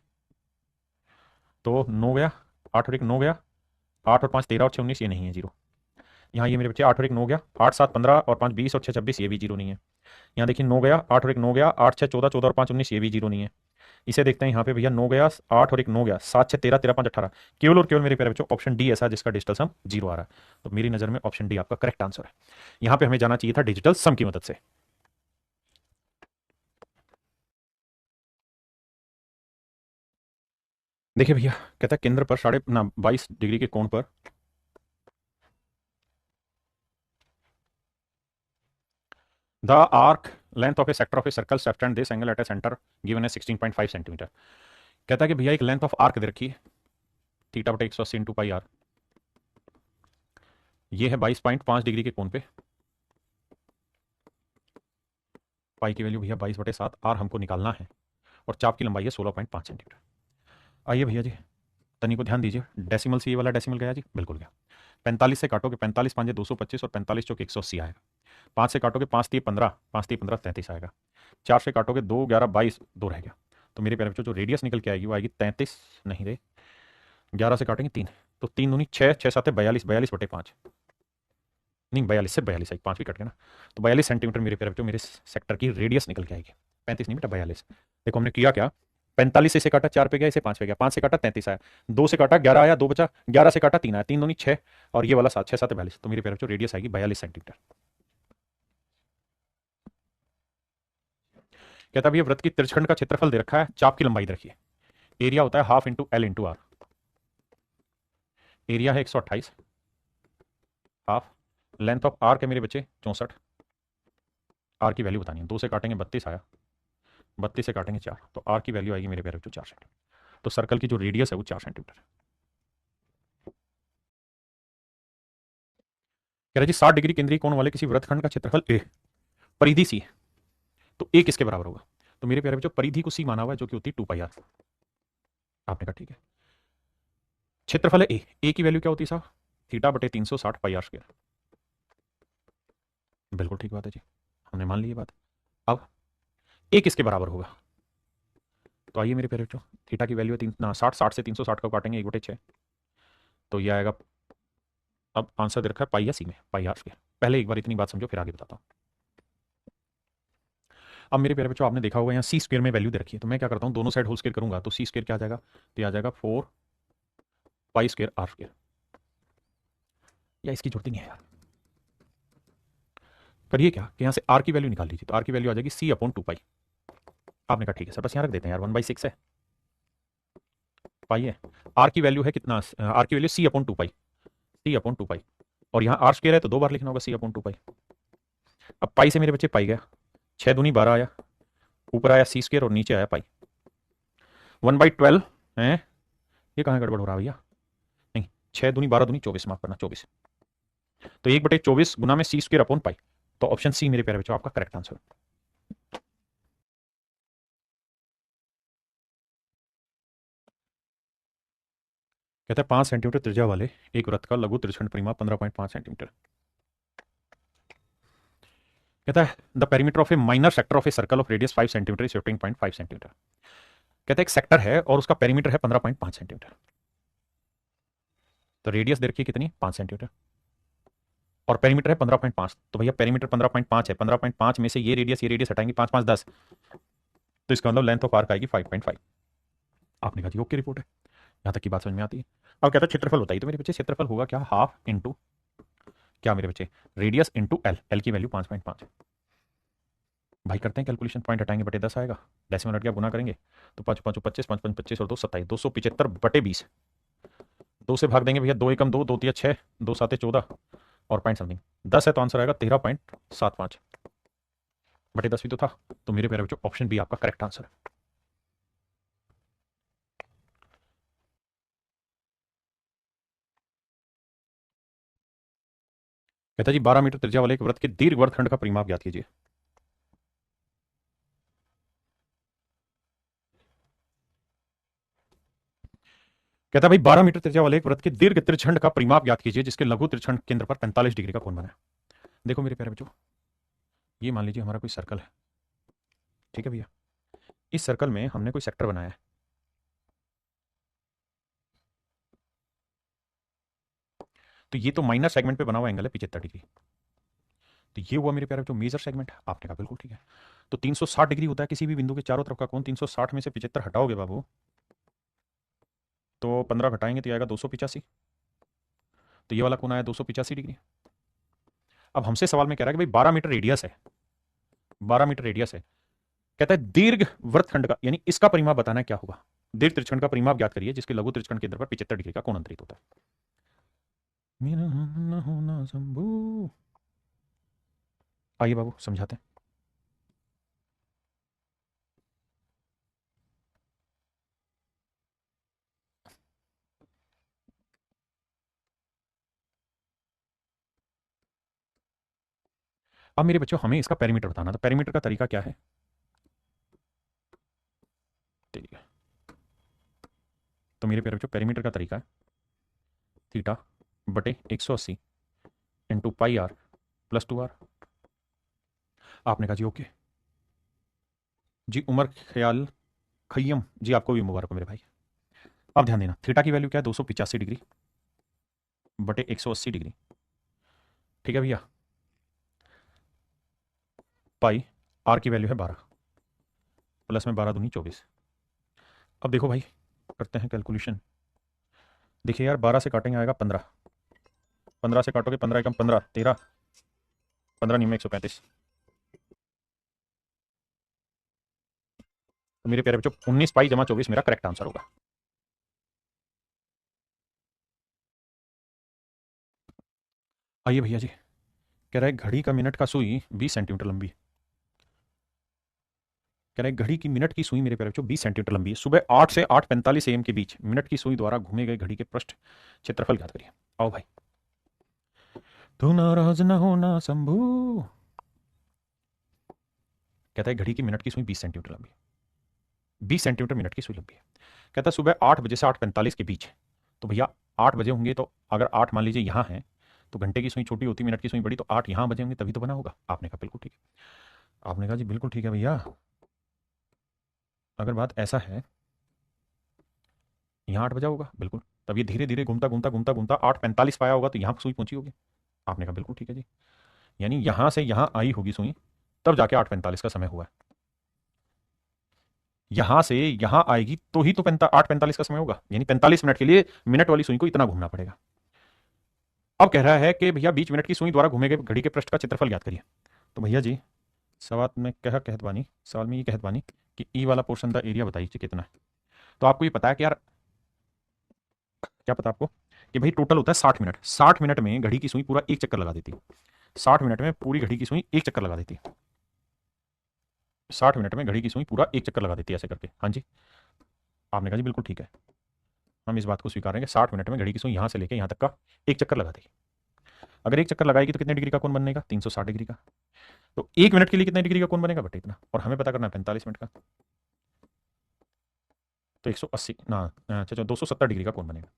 तो 9 गया, 8 और 1 9 गया, 8 और 5 13 और 6 19, ये नहीं है 0। यहाँ ये मेरे बच्चे 8 और 1 9 गया, 8 7 15 और 5 20 और 6 26, ये भी 0 नहीं है। यहाँ देखिए 9 गया, 8 और 1 9 गया, 8 6 14 14 और 5 19, ये भी 0 नहीं है। इसे देखते हैं यहाँ पे भैया 9 गया, 8 और 1 9 गया, 7 6 13 13 5 18, केवल और केवल मेरे प्यारे बच्चों ऑप्शन डी ऐसा जिसका डिजिटल सम 0 आ रहा है। तो मेरी नजर में ऑप्शन डी आपका करेक्ट आंसर है। यहाँ पे हमें जाना चाहिए था डिजिटल सम की मदद से। देखिए भैया कहता है केंद्र पर 22.5 डिग्री के कोण पर the arc length of a sector of a circle left and this angle at a centre given है 16.5 सेंटीमीटर। कहता है कि भैया एक लेंथ ऑफ आर्क दे रखी है थीटा बटे 180 इंटू पाई आर। ये है 22.5 डिग्री के कोण पे, पाई की वैल्यू भैया 22/7, आर हमको निकालना है, और चाप की लंबाई है 16.5 सेंटीमीटर। आइए भैया जी तनी को ध्यान दीजिए, डेसिमल से ये वाला डेसिमल गया जी, बिल्कुल गया। 45 से काटोगे 45 5 225 और 45 चौक 180 आएगा। 5 से काटोगे 5 3 15, 5 3 15 33 आएगा। 4 से काटोगे 2 11 22, 2 रह गया। तो मेरे प्यारे बच्चों जो रेडियस निकल के आएगी वो आएगी 33, नहीं रे 11 से काटेंगे 3, तो 3 दूनी 6, 6 7 42, 42/5, नहीं 42 से 42 आई, 5 भी कट गया ना। तो 42 सेंटीमीटर मेरे प्यारे बच्चों मेरे सेक्टर की रेडियस निकल के आएगी। 35 नहीं बेटा 42। देखो हमने किया क्या, 45 से इसे काटा 4 पे गया, इसे 5 पे गया, 5 से काटा 33 आया, 2 से काटा 11 आया, 2 बचा, 11 से काटा 3 आया, 3 दूनी 6, और ये वाला 7 6 7 42, तो मेरे प्यारे बच्चों रेडियस आएगी 42 सेंटीमीटर। कहता है वृत्त की त्रिज्यखंड का क्षेत्रफल दे रखा है, चाप की लंबाई दे रखी है, एरिया होता है half into l into r. Area है 128, हाफ लेंथ ऑफ आर के मेरे बच्चे 64, आर की वैल्यू बतानी है। 2 से काटेंगे 32 आया, 32 से काटेंगे 4, तो आर की वैल्यू आएगी मेरे प्यारे बच्चों 4 सेंटीमीटर। तो सर्कल की जो रेडियस है वो 4 सेंटीमीटर है। कह रहा जी 60 डिग्री केंद्रीय कोण वाले किसी वृत्तखंड का क्षेत्रफल ए, परिधि सी है, तो ए किसके बराबर होगा। तो मेरे प्यारे बच्चों परिधि को सी माना हुआ है जो कि होती है 2 पाई आर। आपने कहा ठीक है। क्षेत्रफल है ए की वैल्यू क्या होती है साहब, थीटा बटे 360 पाई आर स्क्वायर। बिल्कुल ठीक बात है जी, हमने मान ली ये बात। अब ए किसके बराबर होगा, तो आइए मेरे प्यारे बच्चों थीटा की वैल्यू है 60, 60 से 360 को काटेंगे 1/6, तो ये आएगा। अब आंसर दे रखा है पाई या सी में, पाई आर स्क्वायर। पहले एक बार इतनी बात समझो फिर आगे बताता हूँ। अब मेरे प्यारे बच्चों आपने देखा होगा यहाँ सी स्क्वायर में वैल्यू दे रखी है, तो मैं क्या करता हूँ दोनों साइड होल स्क्वायर करूंगा, तो सी स्क्वायर क्या आ जाएगा, तो आ जाएगा 4 पाई स्क्वायर आर स्क्वायर। या इसकी जरूरत नहीं है यार, करिए क्या कि यहाँ से आर की वैल्यू निकाल लीजिए, तो आर की वैल्यू आ जाएगी C/2 पाई। आपने कहा ठीक है सर, बस यहाँ रख देते हैं यार, 1/6 है, पाई है। आर की वैल्यू है कितना, आर की वैल्यू C/2 पाई, C/2 पाई, और यहाँ आर स्क्वायर है तो 2 बार लिखना होगा C/2 पाई। अब पाई से मेरे बच्चे पाई गया, 6 दूनी 12 आया, ऊपर आया सी स्क्वायर और नीचे आया पाई। 1/12 है, ये कहाँ गड़बड़ हो रहा है भैया, नहीं 6 दूनी 12 दूनी 24, माफ करना 24, तो 1/24 गुना में सी स्क्वायर अपॉन पाई। तो ऑप्शन सी मेरे प्यारे बच्चों आपका करेक्ट आंसर। कहता है 5 सेंटीमीटर त्रिज्या वाले एक वृत्त का लघु त्रिज्यखंड परिमाप 15.5 सेंटीमीटर। कहता है the perimeter of A minor sector of a circle of radius 5 centimetre is 15.5 centimetre. कहता है एक सेक्टर है और उसका पेरीमीटर है 15.5 सेंटीमीटर, तो रेडियस दे रखी है कितनी 5 सेंटीमीटर, और पेरीमीटर है 15.5, तो भैया पेरीमीटर 15.5 है, 15.5 में से ये रेडियस हटाएंगे 5 5 10, तो इसका मतलब लेंथ ऑफ आर्क आएगी 5.5। आपने कहा जी ओके रिपोर्ट है, यहाँ तक की बात समझ में आती है। अब कहता है क्षेत्रफल बताइए, तो मेरे बच्चे क्षेत्रफल होगा क्या, हाफ इंटू क्या मेरे बच्चे, रेडियस इंटू एल, एल की वैल्यू 5.5। भाई करते हैं कैलकुलेशन, पॉइंट हटाएंगे बटे 10 आएगा, डेसिमल हट गया, गुना करेंगे तो 5 5 25, 5 5 25 और 2 27, 275 बटे 20। 2 से भाग देंगे भैया, 2 एकम 2, 2 तिया 6, 2 साते 14 और पॉइंट समथिंग 10 है, तो आंसर आएगा 13.75 बटे 10 भी तो था। तो मेरे प्यारे बच्चों ऑप्शन बी आपका करेक्ट आंसर है। कहता जी 12 मीटर त्रिज्या वाले एक वृत्त के दीर्घ वर्गखंड का परिमाप ज्ञात कीजिए। कहता भाई 12 मीटर त्रिज्या वाले एक वृत्त के दीर्घ त्रिज्यखंड का परिमाप ज्ञात कीजिए जिसके लघु त्रिज्यखंड केंद्र पर 45 डिग्री का कोण बना है। देखो मेरे प्यारे बच्चों, ये मान लीजिए हमारा कोई सर्कल है, ठीक है भैया, इस सर्कल में हमने कोई सेक्टर बनाया है, तो ये तो माइनर सेगमेंट पे बना हुआ एंगल है 75 डिग्री, तो ये हुआ मेरे प्यारे बच्चों मेजर सेगमेंट। आपने कहा बिल्कुल ठीक है। तो 360 डिग्री होता है किसी भी बिंदु के चारों तरफ का कोण, 360 में से 75 हटाओगे बाबू तो 15 घटाएंगे तो आएगा 285, तो ये वाला कोण आया 285 डिग्री। अब हमसे सवाल में कह रहा है कि भाई 12 मीटर रेडियस है, 12 मीटर रेडियस है, कहता है दीर्घ वृत्तखंड का, यानी इसका परिमाप बताना है क्या होगा, दीर्घ त्रिज्यखंड का परिमाप ज्ञात करिए जिसके लघु त्रिज्यखंड केंद्र पर 75 डिग्री का कोण अंतरित होता है। मेरा न होना संभव, आइए बाबू समझाते हैं। अब मेरे बच्चों हमें इसका पेरीमीटर बताना, तो पेरीमीटर का तरीका क्या है, ठीक है, तो मेरे प्यारे बच्चों पेरीमीटर का तरीका है थीटा बटे 180 into pi r plus 2 r. आपने कहा जी ओके जी, उमर ख्याल खैयम जी, आपको भी मुबारक हो मेरे भाई। अब ध्यान देना, थीटा की वैल्यू क्या है 285 डिग्री बटे 180 डिग्री, ठीक है भैया, पाई आर की वैल्यू है 12, प्लस में 12 दूनी 24। अब देखो भाई करते हैं कैलकुलेशन, देखिए यार 12 से काटेंगे आएगा 15, 15 से काटोगे 15 एकम 15, 13, 15 नहीं में 135, तो मेरे प्यारे बच्चों 19 पाई जमा 24 मेरा करेक्ट आंसर होगा। आइए भैया जी, कह रहा है घड़ी का मिनट का सुई 20 सेंटीमीटर लंबी, कह रहा है घड़ी की मिनट की सुई मेरे प्यारे बच्चों 20 सेंटीमीटर लंबी है, सुबह 8 से 8:45 AM के बीच मिनट की सुई द्वारा घूमे गए घड़ी के पृष्ठ क्षेत्रफल ज्ञात करिए। आओ भाई, तू नाराज ना होना शंभू, कहता है घड़ी की मिनट की सुई 20 सेंटीमीटर लंबी है, 20 सेंटीमीटर मिनट की सुई लंबी है, कहता है सुबह 8 बजे से 8:45 के बीच, तो भैया 8 बजे होंगे तो अगर 8 मान लीजिए यहाँ है तो घंटे की सुई छोटी होती मिनट की सुई बड़ी, तो 8 यहाँ बजे होंगे तभी तो बना होगा। आपने कहा बिल्कुल ठीक है, आपने कहा जी बिल्कुल ठीक है भैया, अगर बात ऐसा है यहाँ 8 बजा होगा बिल्कुल, तब ये धीरे धीरे घूमता घूमता घूमता घूमता 8:45 पाया होगा तो यहाँ सुई पहुंची होगी। आपने कहा बिल्कुल ठीक है जी, यानी यहाँ से यहाँ आई होगी सुई तब जाके 8:45 का समय हुआ है, यहां से यहां आएगी तो ही तो 8:45 का समय होगा, यानी 45 मिनट के लिए मिनट वाली सुई को इतना घूमना पड़ेगा। अब कह रहा है कि भैया 20 मिनट की सुई द्वारा घूमे गए घड़ी के पृष्ठ का क्षेत्रफल ज्ञात करिए। तो भैया जी सवाल में कहत बानी, सवाल में ये कहत बानी कि ई वाला पोर्शन द एरिया बताइए कितना है, तो आपको ये पता है कि यार क्या पता आपको कि भाई टोटल होता है 60 मिनट, 60 मिनट में घड़ी की सुई पूरा एक चक्कर लगा देती है, 60 मिनट में पूरी घड़ी की सुई एक चक्कर लगा देती है, 60 मिनट में घड़ी की सुई पूरा एक चक्कर लगा देती है ऐसे करके। हाँ जी, आपने कहा जी बिल्कुल ठीक है, हम इस बात को स्वीकारेंगे, 60 मिनट में घड़ी की सुई यहाँ से लेकर यहाँ तक का एक चक्कर लगा देगी। अगर एक चक्कर लगाएगी तो कितने डिग्री का कोण बनेगा, 360 डिग्री का, तो 1 मिनट के लिए कितने डिग्री का कोण बनेगा बटे इतना, और हमें पता करना है 45 मिनट का, तो 180 ना, अच्छा 270 डिग्री का कोण बनेगा,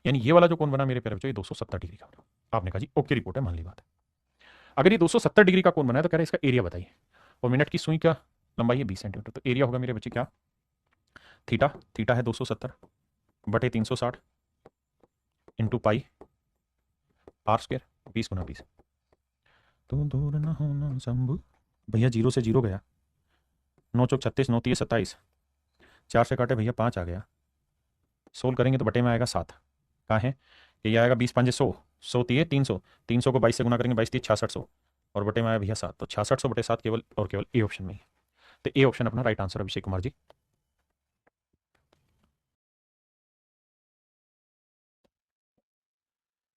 यानी ये वाला जो कोण बना मेरे प्यारे बच्चों ये 270 डिग्री का बना। आपने कहा जी ओके रिपोर्ट है, मान ली बात है। अगर ये 270 डिग्री का कोण बना है तो कह रहे हैं इसका एरिया बताइए, और मिनट की सुई का लंबाई है 20 सेंटीमीटर, तो एरिया होगा मेरे बच्चे क्या, थीटा, थीटा है 270 बटे 360 इंटू पाई आर स्क्वायर, 20 × 20। तू दूर न होना शंभू, भैया 0 से 0 गया, 9 चौक 36, 9 तिये 27, 4 से काटे भैया 5 आ गया, सोल्व करेंगे तो बटे में आएगा 7। कहाँ है कि ये आएगा 20 5 100, 100 दिए 300, 300 को 22 से गुना करेंगे, 22 दिए 6600 और बटे में आया भैया 7। तो 6600 बटे 7 केवल और केवल ए ऑप्शन में ही। तो ए ऑप्शन अपना राइट आंसर अभिषेक कुमार जी।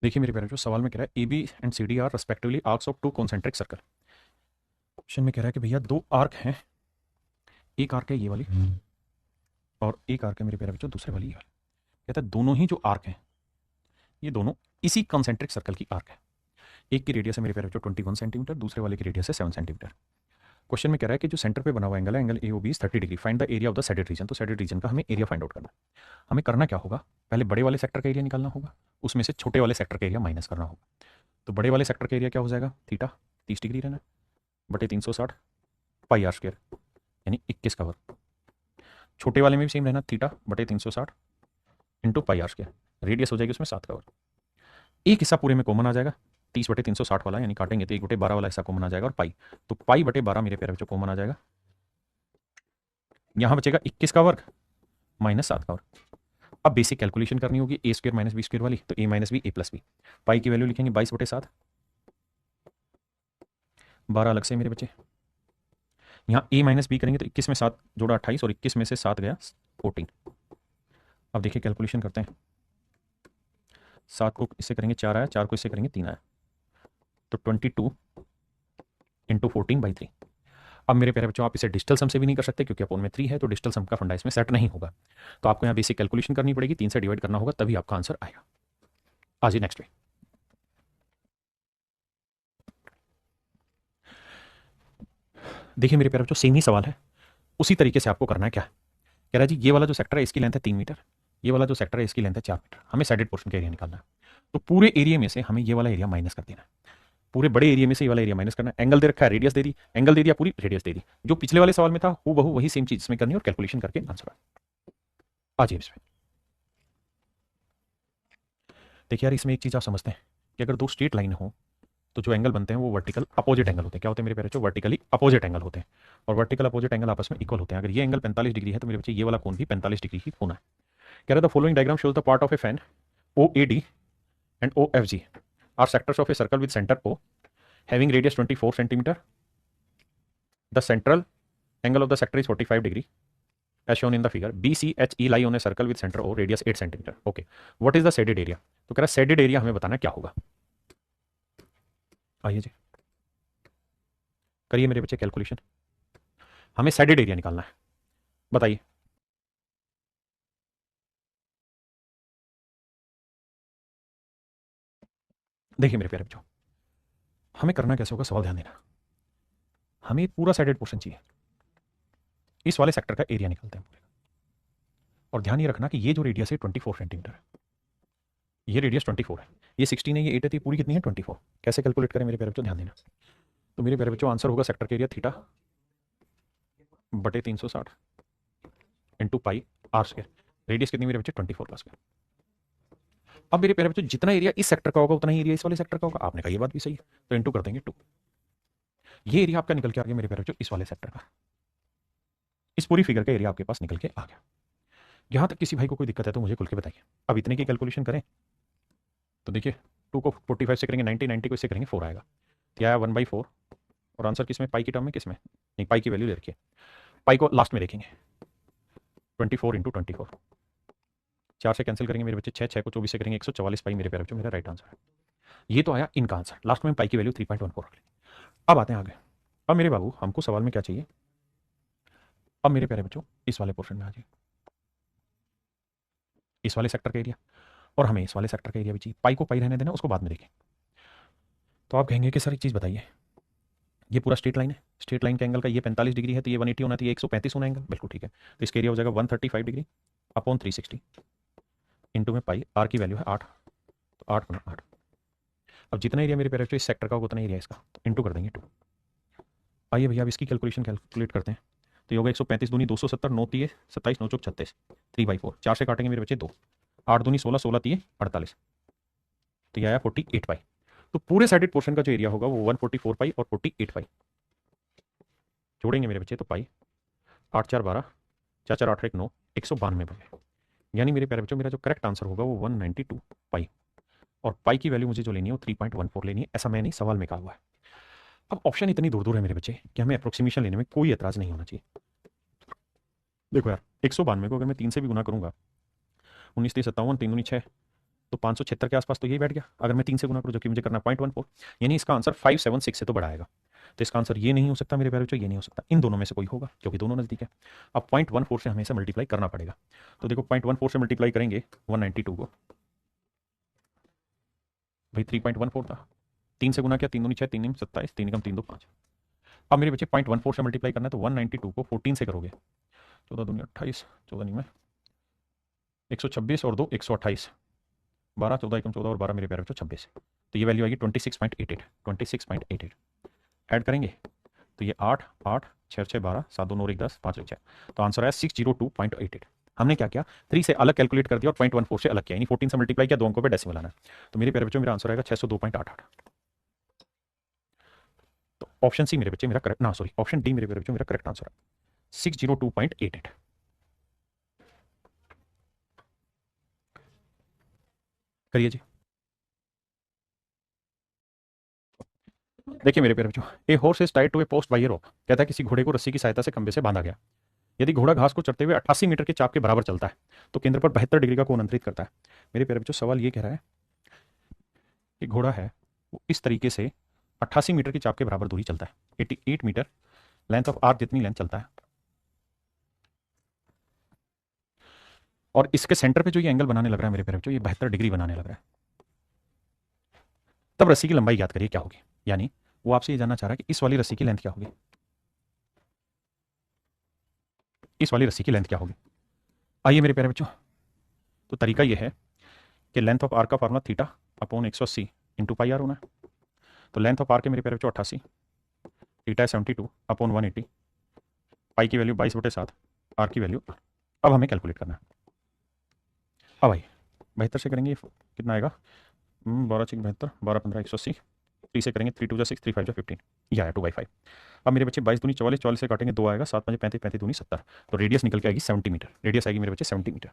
देखिए मेरे प्यारे जो सवाल में कह रहा है A B and C D are respectively arcs of 2 concentric circle. Option में कह रहा है कि भैया 2 आर्क हैं, एक आर्क है ये वाली और एक आर्क है मेरे प्यारे बच्चों दूसरे वाली ये वाली। कहता है दोनों ही जो आर्क हैं ये दोनों इसी कॉन्सेंट्रिक सर्कल की आर्क है। एक की रेडियस है मेरे प्यारे बच्चों 21 सेंटीमीटर, दूसरे वाले की रेडियस है 7 सेंटीमीटर। क्वेश्चन में कह रहा है कि जो सेंटर पे बना हुआ एंगल है, angle A O B 30 degree, find the area of the shaded region. तो सेडेड रीजन का हमें एरिया फाइंड आउट करना है। हमें करना क्या होगा, पहले बड़े वाले सेक्टर का एरिया निकालना होगा, उसमें से छोटे वाले सेक्टर का एरिया माइनस करना होगा। तो बड़े वाले सेक्टर का एरिया क्या हो जाएगा, थीटा 30 डिग्री रहना बटे 360 पाई आर स्क्वायर यानी 21 का वर्ग। छोटे वाले में भी सेम रहना, थीटा बटे 360 into pi r square, radius हो जाएगी उसमें 7 का वर्ग। एक हिस्सा पूरे में कॉमन आ जाएगा, 30 बटे 360 वाला यानी काटेंगे तो 1 बटे 12 वाला हिस्सा कॉमन आ जाएगा और पाई, तो पाई बटे 12 मेरे प्यारे बच्चों कॉमन आ जाएगा। यहां बचेगा 21 का वर्ग माइनस 7 का वर्ग। अब बेसिक कैलकुलेशन करनी होगी ए स्क्वायर माइनस बी स्क्वायर वाली, तो ए माइनस बी ए प्लस बी। पाई की वैल्यू लिखेंगे 22 बटे 7, 12 अलग से मेरे बच्चे। यहाँ ए माइनस बी करेंगे तो 21 में 7 जोड़ा 28 और 21 में से 7 गया 14। अब देखिए कैलकुलेशन करते हैं, 7 को इससे करेंगे 4 आया, 4 को इससे करेंगे 3 आया, तो 22 इंटू 14/3। अब मेरे प्यारे बच्चों आप इसे डिजिटल सम से भी नहीं कर सकते क्योंकि अपोन में 3 है, तो डिजिटल सम का फंडा इसमें सेट नहीं होगा। तो आपको यहाँ बेसिक कैलकुलेशन करनी पड़ेगी, 3 से डिवाइड करना होगा तभी आपका आंसर आएगा। आज ही नेक्स्ट वे देखिए मेरे प्यारे बच्चों सेम ही सवाल है, उसी तरीके से आपको करना है। क्या कह रहा है जी, ये वाला जो सेक्टर है इसकी लेंथ है 3 मीटर, ये वाला जो सेक्टर है इसकी लेंथ है 4 मीटर, हमें साइडेड पोर्शन का एरिया निकालना है। तो पूरे एरिया में से हमें ये वाला एरिया माइनस कर देना है, पूरे बड़े एरिया में से ये वाला एरिया माइनस करना है। एंगल दे रखा है, रेडियस दे दी, एंगल दे दिया, पूरी रेडियस दे दी। जो पिछले वाले सवाल में था हूबहू वही सेम चीज इसमें करनी है और कैलकुलेशन करके आंसर आ जाए इसमें। देखिए यार इसमें एक चीज आप समझते हैं कि अगर दो स्ट्रेट लाइन हो तो जो एंगल बनते हैं वो वर्टिकल अपोजिट एंगल होते हैं। क्या होते हैं मेरे प्यारे बच्चों, वर्टिकली अपोजिट एंगल होते हैं और वर्टिकल अपोजिट एंगल आपस में इक्वल होते हैं। अगर ये एंगल 45 डिग्री है तो मेरे बच्चे ये वाला कोण भी 45 डिग्री ही होना है। कह रहा था following diagram shows the part of a fan O A D and O F G are sectors of a circle with centre O having radius 24 centimetre. The central angle of the sector is 45 degree as shown in the figure. BCHE lie on a circle with center O radius 8 centimeter. Okay. What is the shaded area? तो कह रहा है shaded area हमें बताना क्या होगा। आइए जी करिए मेरे बच्चे कैलकुलेशन, हमें shaded area निकालना है, बताइए। देखिए मेरे प्यारे बच्चों हमें करना कैसे होगा, सवाल ध्यान देना। हमें पूरा shaded पोर्शन चाहिए, इस वाले सेक्टर का एरिया निकालते हैं पूरे, और ध्यान ये रखना कि ये जो रेडियस है 24 सेंटीमीटर है, ये रेडियस 24 है, ये 16 है, ये 8 है, तो ये पूरी कितनी है 24। कैसे कैलकुलेट करें मेरे प्यारे बच्चों, ध्यान देना। तो मेरे प्यारे बच्चों आंसर होगा सेक्टर का एरिया थीटा बटे 360 into pi r square, radius कितनी मेरे बच्चे 24 का स्क्वायर। अब मेरे प्यारे बच्चों जितना एरिया इस सेक्टर का होगा उतना ही एरिया इस वाले सेक्टर का होगा। आपने कहा ये बात भी सही है, तो इंटू कर देंगे 2। ये एरिया आपका निकल के आ गया मेरे प्यारे बच्चों इस वाले सेक्टर का, इस पूरी फिगर का एरिया आपके पास निकल के आ गया। यहां तक किसी भाई को कोई दिक्कत है तो मुझे खुल के बताइए। अब इतने की कैलकुलेशन करें तो देखिए 2 को 45 से करेंगे 90, 90 को इससे करेंगे 4 आएगा, तो आया 1/4 और आंसर किस में, पाई की टर्म में, किस में, नहीं पाई की वैल्यू ले रखिए, पाई को लास्ट में देखेंगे 24 इंटू 24, 4 से कैंसिल करेंगे मेरे बच्चे 6, 6 को 24 से करेंगे 144 पाई मेरे प्यारे बच्चों मेरा राइट आंसर है। ये तो आया इनका आंसर, लास्ट में पाई की वैल्यू 3.14 रख लेंगे। अब आते हैं आगे। अब मेरे बाबू हमको सवाल में क्या चाहिए, अब मेरे प्यारे बच्चों इस वाले पोर्शन में आ जाइए, इस वाले सेक्टर का एरिया, और हमें इस वाले सेक्टर का एरिया भी चाहिए। पाई को पाई रहने देना, उसको बाद में देखें। तो आप कहेंगे कि सर एक चीज़ बताइए, ये पूरा स्ट्रेट लाइन है, स्ट्रेट लाइन के एंगल का ये 45 डिग्री है, तो ये 180 होना चाहिए, 135 होना एंगल, बिल्कुल ठीक है। तो इसका एरिया हो जाएगा 135 डिग्री अपॉन 360 इंटू में पाई, आर की वैल्यू है 8, तो 8 गुना 8। अब जितना एरिया मेरे प्यारे बच्चों इस सेक्टर का होगा उतना एरिया इसका, तो इंटू कर देंगे 2। आइए भैया अब इसकी कैलकुलेशन कैलकुलेट करते हैं। तो ये होगा 135 दूनी 270, 9 तीय 27, 9 चौक 36, 3/4, 4 से काटेंगे मेरे बच्चे 2, 8 दूनी 16, 16 तीय 48, तो यह आया 48 पाई। तो पूरे साइडेड पोर्शन का जो एरिया होगा वो 144 पाई और 48 पाई जोड़ेंगे मेरे बच्चे, तो पाई 8 4 12, 4 4 8 1 9, 192 बजे, यानी मेरे प्यारे बच्चों मेरा जो करेक्ट आंसर होगा वो 192 पाई, और पाई की वैल्यू मुझे जो लेनी है वो 3.14 लेनी है, ऐसा मैंने सवाल में कहा हुआ है। अब ऑप्शन इतनी दूर दूर है मेरे बच्चे कि हमें अप्रोक्सीमेशन लेने में कोई एतराज नहीं होना चाहिए। देखो यार 192 को अगर मैं 3 से भी गुना करूंगा, 19 3 57, 3 दूनी 6, तो 576 के आसपास तो यही बैठ गया। अगर मैं 3 से गुना करूँ जो कि मुझे करना 0.14, यानी इसका आंसर 576 से तो बड़ा आएगा। तो इसका आंसर ये नहीं हो सकता मेरे प्यारे बच्चों, ये नहीं हो सकता, इन दोनों में से कोई होगा क्योंकि दोनों नजदीक है। अब 0.14 से हमें इसे मल्टीप्लाई करना पड़ेगा। तो देखो 0.14 से मल्टीप्लाई करेंगे 192 को, भाई 3.14 था, 3 से गुना किया, 3 दूनी 6, 3 27, 3 कम 3 2 5। अब मेरे बच्चे 0.14 से मल्टीप्लाई करना है, तो 192 को 14 से करोगे, 14 दूनी 28, 14 नहीं में 126 और 2 128, 12 14 एकम 14 और 12 मेरे प्यारे बच्चों 26, तो ये वैल्यू आएगी 26.88, 26.88 ऐड करेंगे तो ये 8 8 6 6 12 7 2 9 1 10 5 1 6, तो आंसर आया 602.88। हमने क्या किया, 3 से अलग कैलकुलेट कर दिया और 0.14 से अलग किया, यानी 14 से मल्टीप्लाई किया, दो अंकों पे डेसिमल आना है। तो मेरे प्यारे बच्चों मेरा आंसर आएगा 602.88। तो ऑप्शन सी मेरे बच्चे मेरा करेक्ट, ना सॉरी ऑप्शन डी मेरे प्यारे बच्चों मेरा करेक्ट आंसर है 602.88। करिए जी। देखिए मेरे प्यारे बच्चों, a horse is tied to a post by a rope, कहता है किसी घोड़े को रस्सी की सहायता से खंबे से बांधा गया। यदि घोड़ा घास को चढ़ते हुए 88 मीटर के चाप के बराबर चलता है तो केंद्र पर 72 डिग्री का कोण अंतरित करता है। मेरे प्यारे बच्चों सवाल ये कह रहा है कि घोड़ा है वो इस तरीके से 88 मीटर की चाप के बराबर दूरी चलता है, 88 मीटर लेंथ ऑफ आर्क जितनी लेंथ चलता है, और इसके सेंटर पे जो ये एंगल बनाने लग रहा है मेरे प्यारे बच्चों, ये 72 डिग्री बनाने लग रहा है। तब रस्सी की लंबाई याद करिए क्या होगी, यानी वो आपसे ये जानना चाह रहा है कि इस वाली रस्सी की लेंथ क्या होगी, इस वाली रस्सी की लेंथ क्या होगी। आइए मेरे प्यारे बच्चों, तो तरीका ये है कि लेंथ ऑफ आर्क का formula theta upon 180 into pi r होना है। तो लेंथ ऑफ आर्क है मेरे प्यारे बच्चों 88, थीटा है 72 अपॉन 180, पाई की वैल्यू 22/7, आर की वैल्यू। अब हमें कैलकुलेट करना है। अब भाई 72 से करेंगे कितना आएगा, 12 6 72, 12 15 180, 3 से करेंगे 3 2 6, 3 5 15, ये आया 2/5। अब मेरे बच्चे 22 दूनी 44, 44 से काटेंगे 2 आएगा, 7 5 35, 35 दूनी 70, तो रेडियस निकल के आएगी 70 मीटर, रेडियस आएगी मेरे बच्चे 70 मीटर।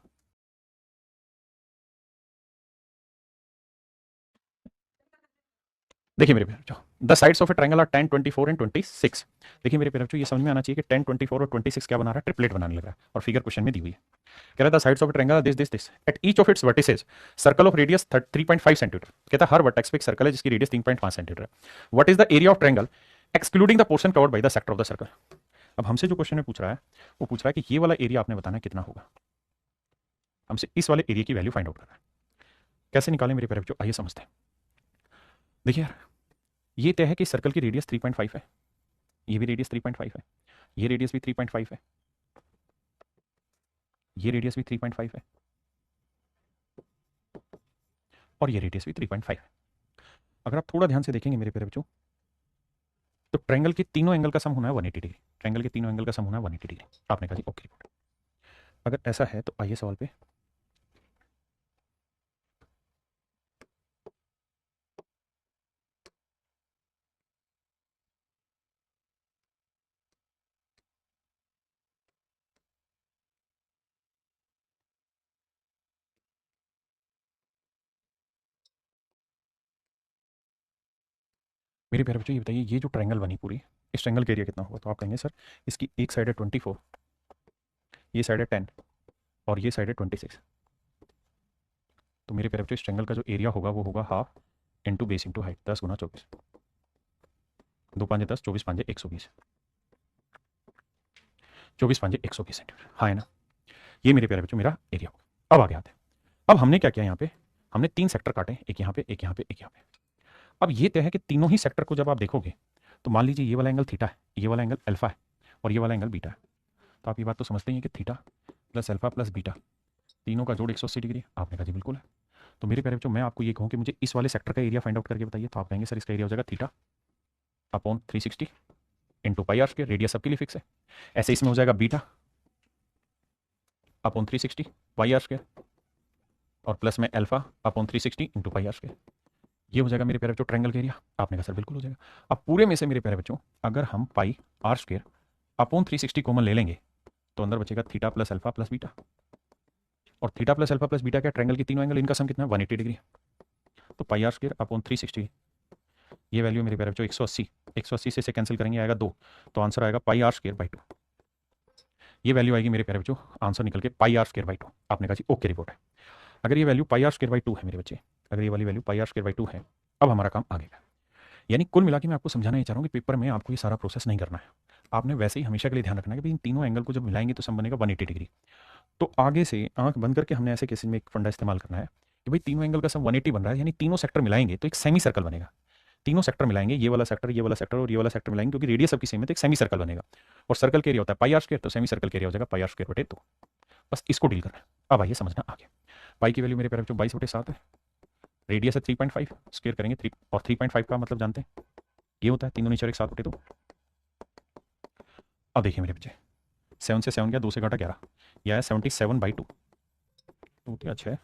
देखिए मेरे प्यारे बच्चों, the sides of a triangle are 10 24 and 26। देखिए मेरे प्यारे बच्चों ये समझ में आना चाहिए कि 10 24 और 26 क्या बना रहा है, ट्रिपलेट बनाने लग रहा है, और फिगर क्वेश्चन में दी हुई है। कह रहा था sides of a triangle this this this at each of its vertices circle of radius 3.5 centimetre. कहता है हर वर्टेक्स पे एक सर्कल है जिसकी रेडियस 3.5 सेंटीमीटर है। What is the area of triangle excluding the portion covered by the sector of the circle. अब हमसे जो क्वेश्चन में पूछ रहा है वो पूछ रहा है कि ये वाला एरिया आपने बताना कितना होगा, हमसे इस वाले एरिया की वैल्यू फाइंड आउट करना है। कैसे निकालें मेरे प्यारे बच्चों, आइए समझते हैं। देखिए यार ये तय है कि सर्कल की रेडियस 3.5 है, ये भी रेडियस 3.5 है, ये रेडियस भी 3.5 है, ये रेडियस भी 3.5 है, और ये रेडियस भी 3.5 है। अगर आप थोड़ा ध्यान से देखेंगे मेरे प्यारे बच्चों, तो ट्रायंगल के तीनों एंगल का सम होना है 180 डिग्री, ट्रायंगल के तीनों एंगल का सम होना है 180 डिग्री। आपने कहा जी ओके रिपोर्ट। अगर ऐसा है तो आइए सवाल पे। मेरे प्यारे बच्चों ये बताइए, ये जो ट्रायंगल बनी पूरी, इस ट्रायंगल का एरिया कितना होगा। तो आप कहेंगे सर इसकी एक साइड है 24, ये साइड है 10 और ये साइड है 26। तो मेरे प्यारे बच्चों इस ट्रायंगल का जो एरिया होगा वो होगा half into base into height, 10 गुना 24, 2 5 10, 24 5 120, 24 5 120 सेंटीमीटर, हाँ है ना। ये मेरे प्यारे बच्चों मेरा एरिया होगा। अब आगे आते हैं। अब हमने क्या किया, यहाँ पे हमने 3 सेक्टर काटे, एक यहाँ पे एक यहाँ पे एक यहाँ पे। अब ये तय है कि तीनों ही सेक्टर को जब आप देखोगे तो मान लीजिए ये वाला एंगल थीटा है, ये वाला एंगल अल्फा है और ये वाला एंगल बीटा है। तो आप ये बात तो समझते ही हैं कि theta plus alpha plus beta तीनों का जोड़ 180 डिग्री। आपने कहा जी बिल्कुल है। तो मेरे प्यारे बच्चों मैं आपको ये कहूँ कि मुझे इस वाले सेक्टर का एरिया फाइंड आउट करके बताइए, तो आप कहेंगे सर इसका एरिया हो जाएगा theta upon 360 into pi r square, radius सबके लिए फिक्स है। ऐसे इसमें हो जाएगा beta upon 360 pi r square और प्लस में alpha upon 360 into pi r square. ये हो जाएगा मेरे प्यारे बच्चों ट्रायंगल का एरिया। आपने कहा सर बिल्कुल हो जाएगा। अब पूरे में से मेरे प्यारे बच्चों अगर हम pi r square upon 360 common ले लेंगे तो अंदर बचेगा theta plus alpha plus beta, और theta plus alpha plus beta क्या, ट्रायंगल के तीनों एंगल, इनका सम कितना है 180 डिग्री। तो पाई आर स्क्वायर अपॉन 360, ये वैल्यू मेरे प्यारे बच्चों 180, 180 से कैंसिल करेंगे आएगा 2, तो आंसर आएगा पाई आर स्क्वायर बाई 2। ये वैल्यू आएगी मेरे प्यारे बच्चों, आंसर निकल के पाई आर स्क्वायर बाई 2। आपने कहा जी ओके रिपोर्ट है। अगर ये value pi r square by 2 है मेरे बच्चे, अगर ये वाली value pi r square by 2 है, अब हमारा काम आगे। यानी कुल मिला के मैं आपको समझाना ये चाह रहा हूँ कि पेपर में आपको ये सारा प्रोसेस नहीं करना है। आपने वैसे ही हमेशा के लिए ध्यान रखना है कि इन तीनों एंगल को जब मिलाएंगे तो सम बनेगा 180 डिग्री। तो आगे से आंख बंद करके हमने ऐसे केसेस में एक फंडा इस्तेमाल करना है कि भाई तीनों एंगल का सम 180 बन रहा है, यानी तीनों सेक्टर मिलाएंगे तो एक सेमी सर्कल बनेगा। तीनों सेक्टर मिलाएंगे, ये वाला सेक्टर, ये वाला सेक्टर और ये वाला सेक्टर मिलाएंगे, क्योंकि रेडियस सबकी सेम है तो एक सेमी सर्कल बनेगा। और सर्कल के एरिया होता है पाई आर स्क्वायर, तो सेमी सर्कल के एरिया हो जाएगा पाई आर स्क्वायर बटे 2। बस इसको डील करना है। अब आइए समझना आगे। पाई की वैल्यू मेरे प्यारे बच्चों 22/7 है, रेडियस है 3.5, स्क्वायर करेंगे 3, और 3.5 का मतलब जानते हैं ये होता है तीनों नीचे एक 7/2। अब देखिए मेरे बच्चे, 7 से 7 गया, 2 से घटा 11, यह आया 77/2, 2 या 6,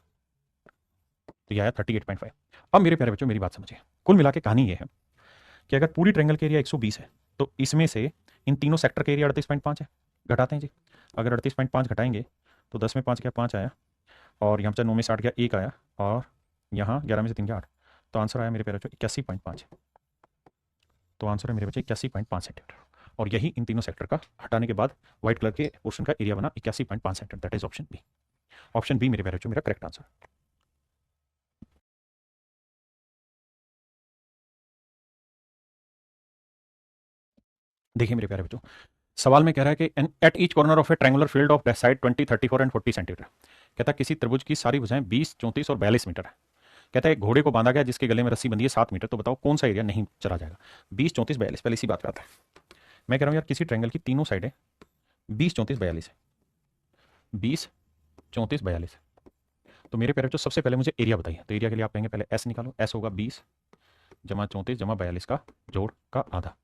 तो यह आया 38.5। अब मेरे प्यारे बच्चों मेरी बात समझिए, कुल मिला के कहानी ये है कि अगर पूरी ट्रायंगल के एरिया 120 है तो इसमें से इन तीनों सेक्टर के एरिया 38.5 है। घटाते हैं जी, अगर 38.5 घटाएंगे तो 10 में 5 गया 5 आया, और यहाँ पर 9 में 60 गया 1 आया, और यहाँ 11 में से 3 गया 8, तो आंसर आया मेरे प्यारे बच्चों 81.5। तो आंसर है मेरे बच्चे 81.5 सेंटीमीटर, और यही इन तीनों सेक्टर का हटाने के बाद व्हाइट कलर के पोर्शन का एरिया बना 81.5 centimetre. That is option B. Option B मेरे प्यारे बच्चों मेरा करेक्ट आंसर। देखिए मेरे प्यारे बच्चों, सवाल में कह रहा है कि at each corner of A triangular field of side 20, 34 and 40 centimetre. कहता है किसी त्रिभुज की सारी भुजाएं 20, 34 और 42 मीटर है। कहता है एक घोड़े को बांधा गया जिसके गले में रस्सी बंधी है 7 मीटर, तो बताओ कौन सा एरिया नहीं चला जाएगा। 20, 34, 42, पहले इसी बात करता है। मैं कह रहा हूँ यार किसी ट्रायंगल की तीनों साइडें 20, 34, 42 है, 20, 34, 42 है, तो मेरे प्यारे बच्चों सबसे पहले मुझे एरिया बताइए। तो एरिया के लिए आप कहेंगे पहले एस निकालो, एस होगा 20 जमा 34 जमा 42 का जोड़ का आधा,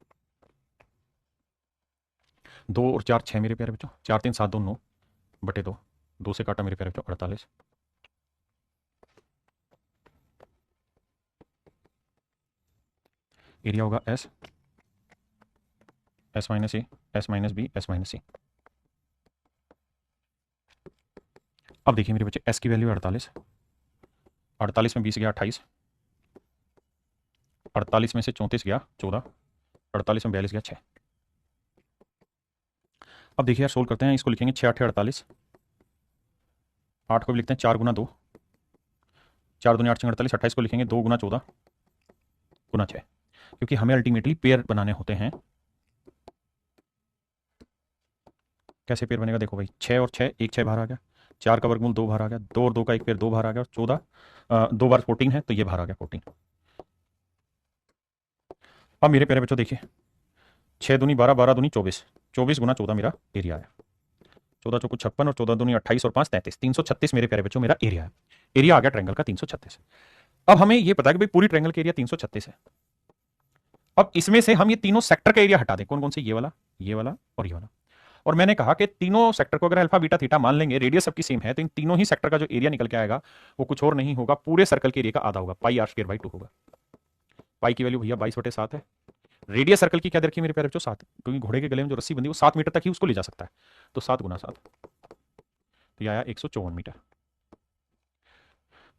2 और 4 6 मेरे प्यारे बच्चों, 4 3 7 2 9 बटे 2, 2 से काटा मेरे प्यारे बच्चों 48। एरिया होगा S, S minus A, S minus B, S minus C. अब देखिए मेरे बच्चे एस की वैल्यू 48, 48 में 20 गया 28, 48 में से 34 गया 14, 48 में 42 गया 6। अब देखिए यार सोल्व करते हैं, इसको लिखेंगे 6 8 48, 8 को भी लिखते हैं 4 गुना 2, 4 दूनी 8 6 48, 28 को लिखेंगे 2 गुना 14 गुना 6, क्योंकि हमें अल्टीमेटली पेयर बनाने होते हैं। कैसे पेयर बनेगा देखो भाई, 6 और 6, एक 6 बाहर आ गया, 4 का वर्गमूल 2 बाहर आ गया, 2 और 2 का एक पेयर 2 बाहर आ गया, और 14 2 बार 14 है तो ये बाहर आ गया 14। अब मेरे प्यारे बच्चों देखिए, 6 दूनी 12, 12 दूनी 24, 24 गुना 14 मेरा एरिया है, 14 चौको 56 और 14 दूनी 28 और 5 33, 336 मेरे प्यारे बच्चों मेरा एरिया है। एरिया आ गया ट्रायंगल का 336। अब हमें ये पता है कि भाई पूरी ट्रायंगल का एरिया 336 है। अब इसमें से हम ये तीनों सेक्टर का एरिया हटा दें, कौन कौन से, ये वाला और ये वाला। और मैंने कहा कि तीनों सेक्टर को अगर अल्फा बीटा थीटा मान लेंगे, रेडियस सबकी सेम है, तो इन तीनों ही सेक्टर का जो एरिया निकल के आएगा वो कुछ और नहीं होगा, पूरे सर्कल के एरिया का आधा होगा, पाई आर स्क्वायर बाई 2 होगा। पाई की वैल्यू भैया 22/7 है, रेडियस सर्कल की क्या देखिए मेरे प्यारे बच्चों 7, क्योंकि घोड़े के गले में जो रस्सी बंधी वो 7 मीटर तक ही उसको ले जा सकता है, तो 7 गुना 7, तो यह आया 154 मीटर।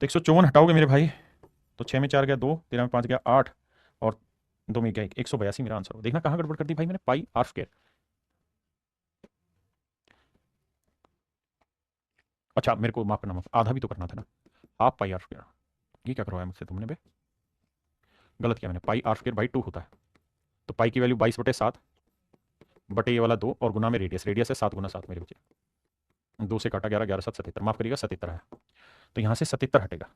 तो 154 हटाओगे मेरे भाई तो 6 में 4 गया 2, 13 में 5 गया 8, और 2 में गया 1, 182 मेरा आंसर हो। देखना कहाँ गड़बड़ कर दी भाई मैंने, पाई आर स्क्वायर। अच्छा मेरे को माफ करना, आधा भी तो करना था ना, हाफ पाई आर स्क्वायर। ये क्या करवाया मुझसे तुमने बे, गलत किया मैंने, पाई आर स्क्वायर बाई 2 होता है। तो पाई की वैल्यू 22/7 बटे ये वाला 2 और गुना में रेडियस, रेडियस है 7 गुना 7 मेरे बच्चे, 2 से काटा 11, 11 7 77, माफ करिएगा 77 है, तो यहाँ से 77 हटेगा।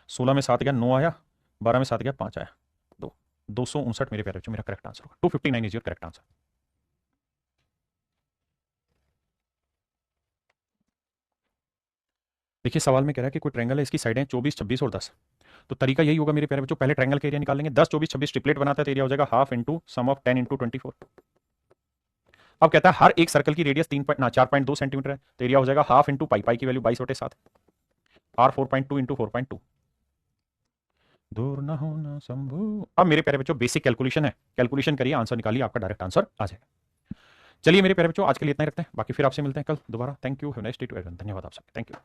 16 में 7 गया 9 आया, 12 में 7 गया 5 आया, 2, 259 मेरे प्यारे बच्चों मेरा करेक्ट आंसर होगा। 259 इज योर करेक्ट आंसर। देखिए सवाल में कह रहा है कि कोई ट्रायंगल है, इसकी साइडें 24, 26 और 10। तो तरीका यही होगा मेरे प्यारे बच्चों, पहले ट्रायंगल का एरिया निकाल लेंगे, 10, 24, 26 ट्रिपलेट बनाता है तो एरिया हो जाएगा half into sum of 10 into 24। अब कहता है हर एक सर्कल की रेडियस 4.2 सेंटीमीटर है, तो एरिया हो जाएगा हाफ इंटू पाई, पाई की वैल्यू 22/7, आर 4.2 इंटू 4.2, दूर ना होना शंभू। अब मेरे प्यारे बच्चों बेसिक कैलकुलेशन है, कैलकुलेशन करिए, आंसर निकालिए, आपका डायरेक्ट आंसर आ जाएगा। चलिए मेरे प्यारे बच्चों, आज के लिए इतना ही रखते हैं, बाकी फिर आपसे मिलते हैं कल दोबारा। Thank you, have nice day to everyone. धन्यवाद आप सबके, थैंक यू।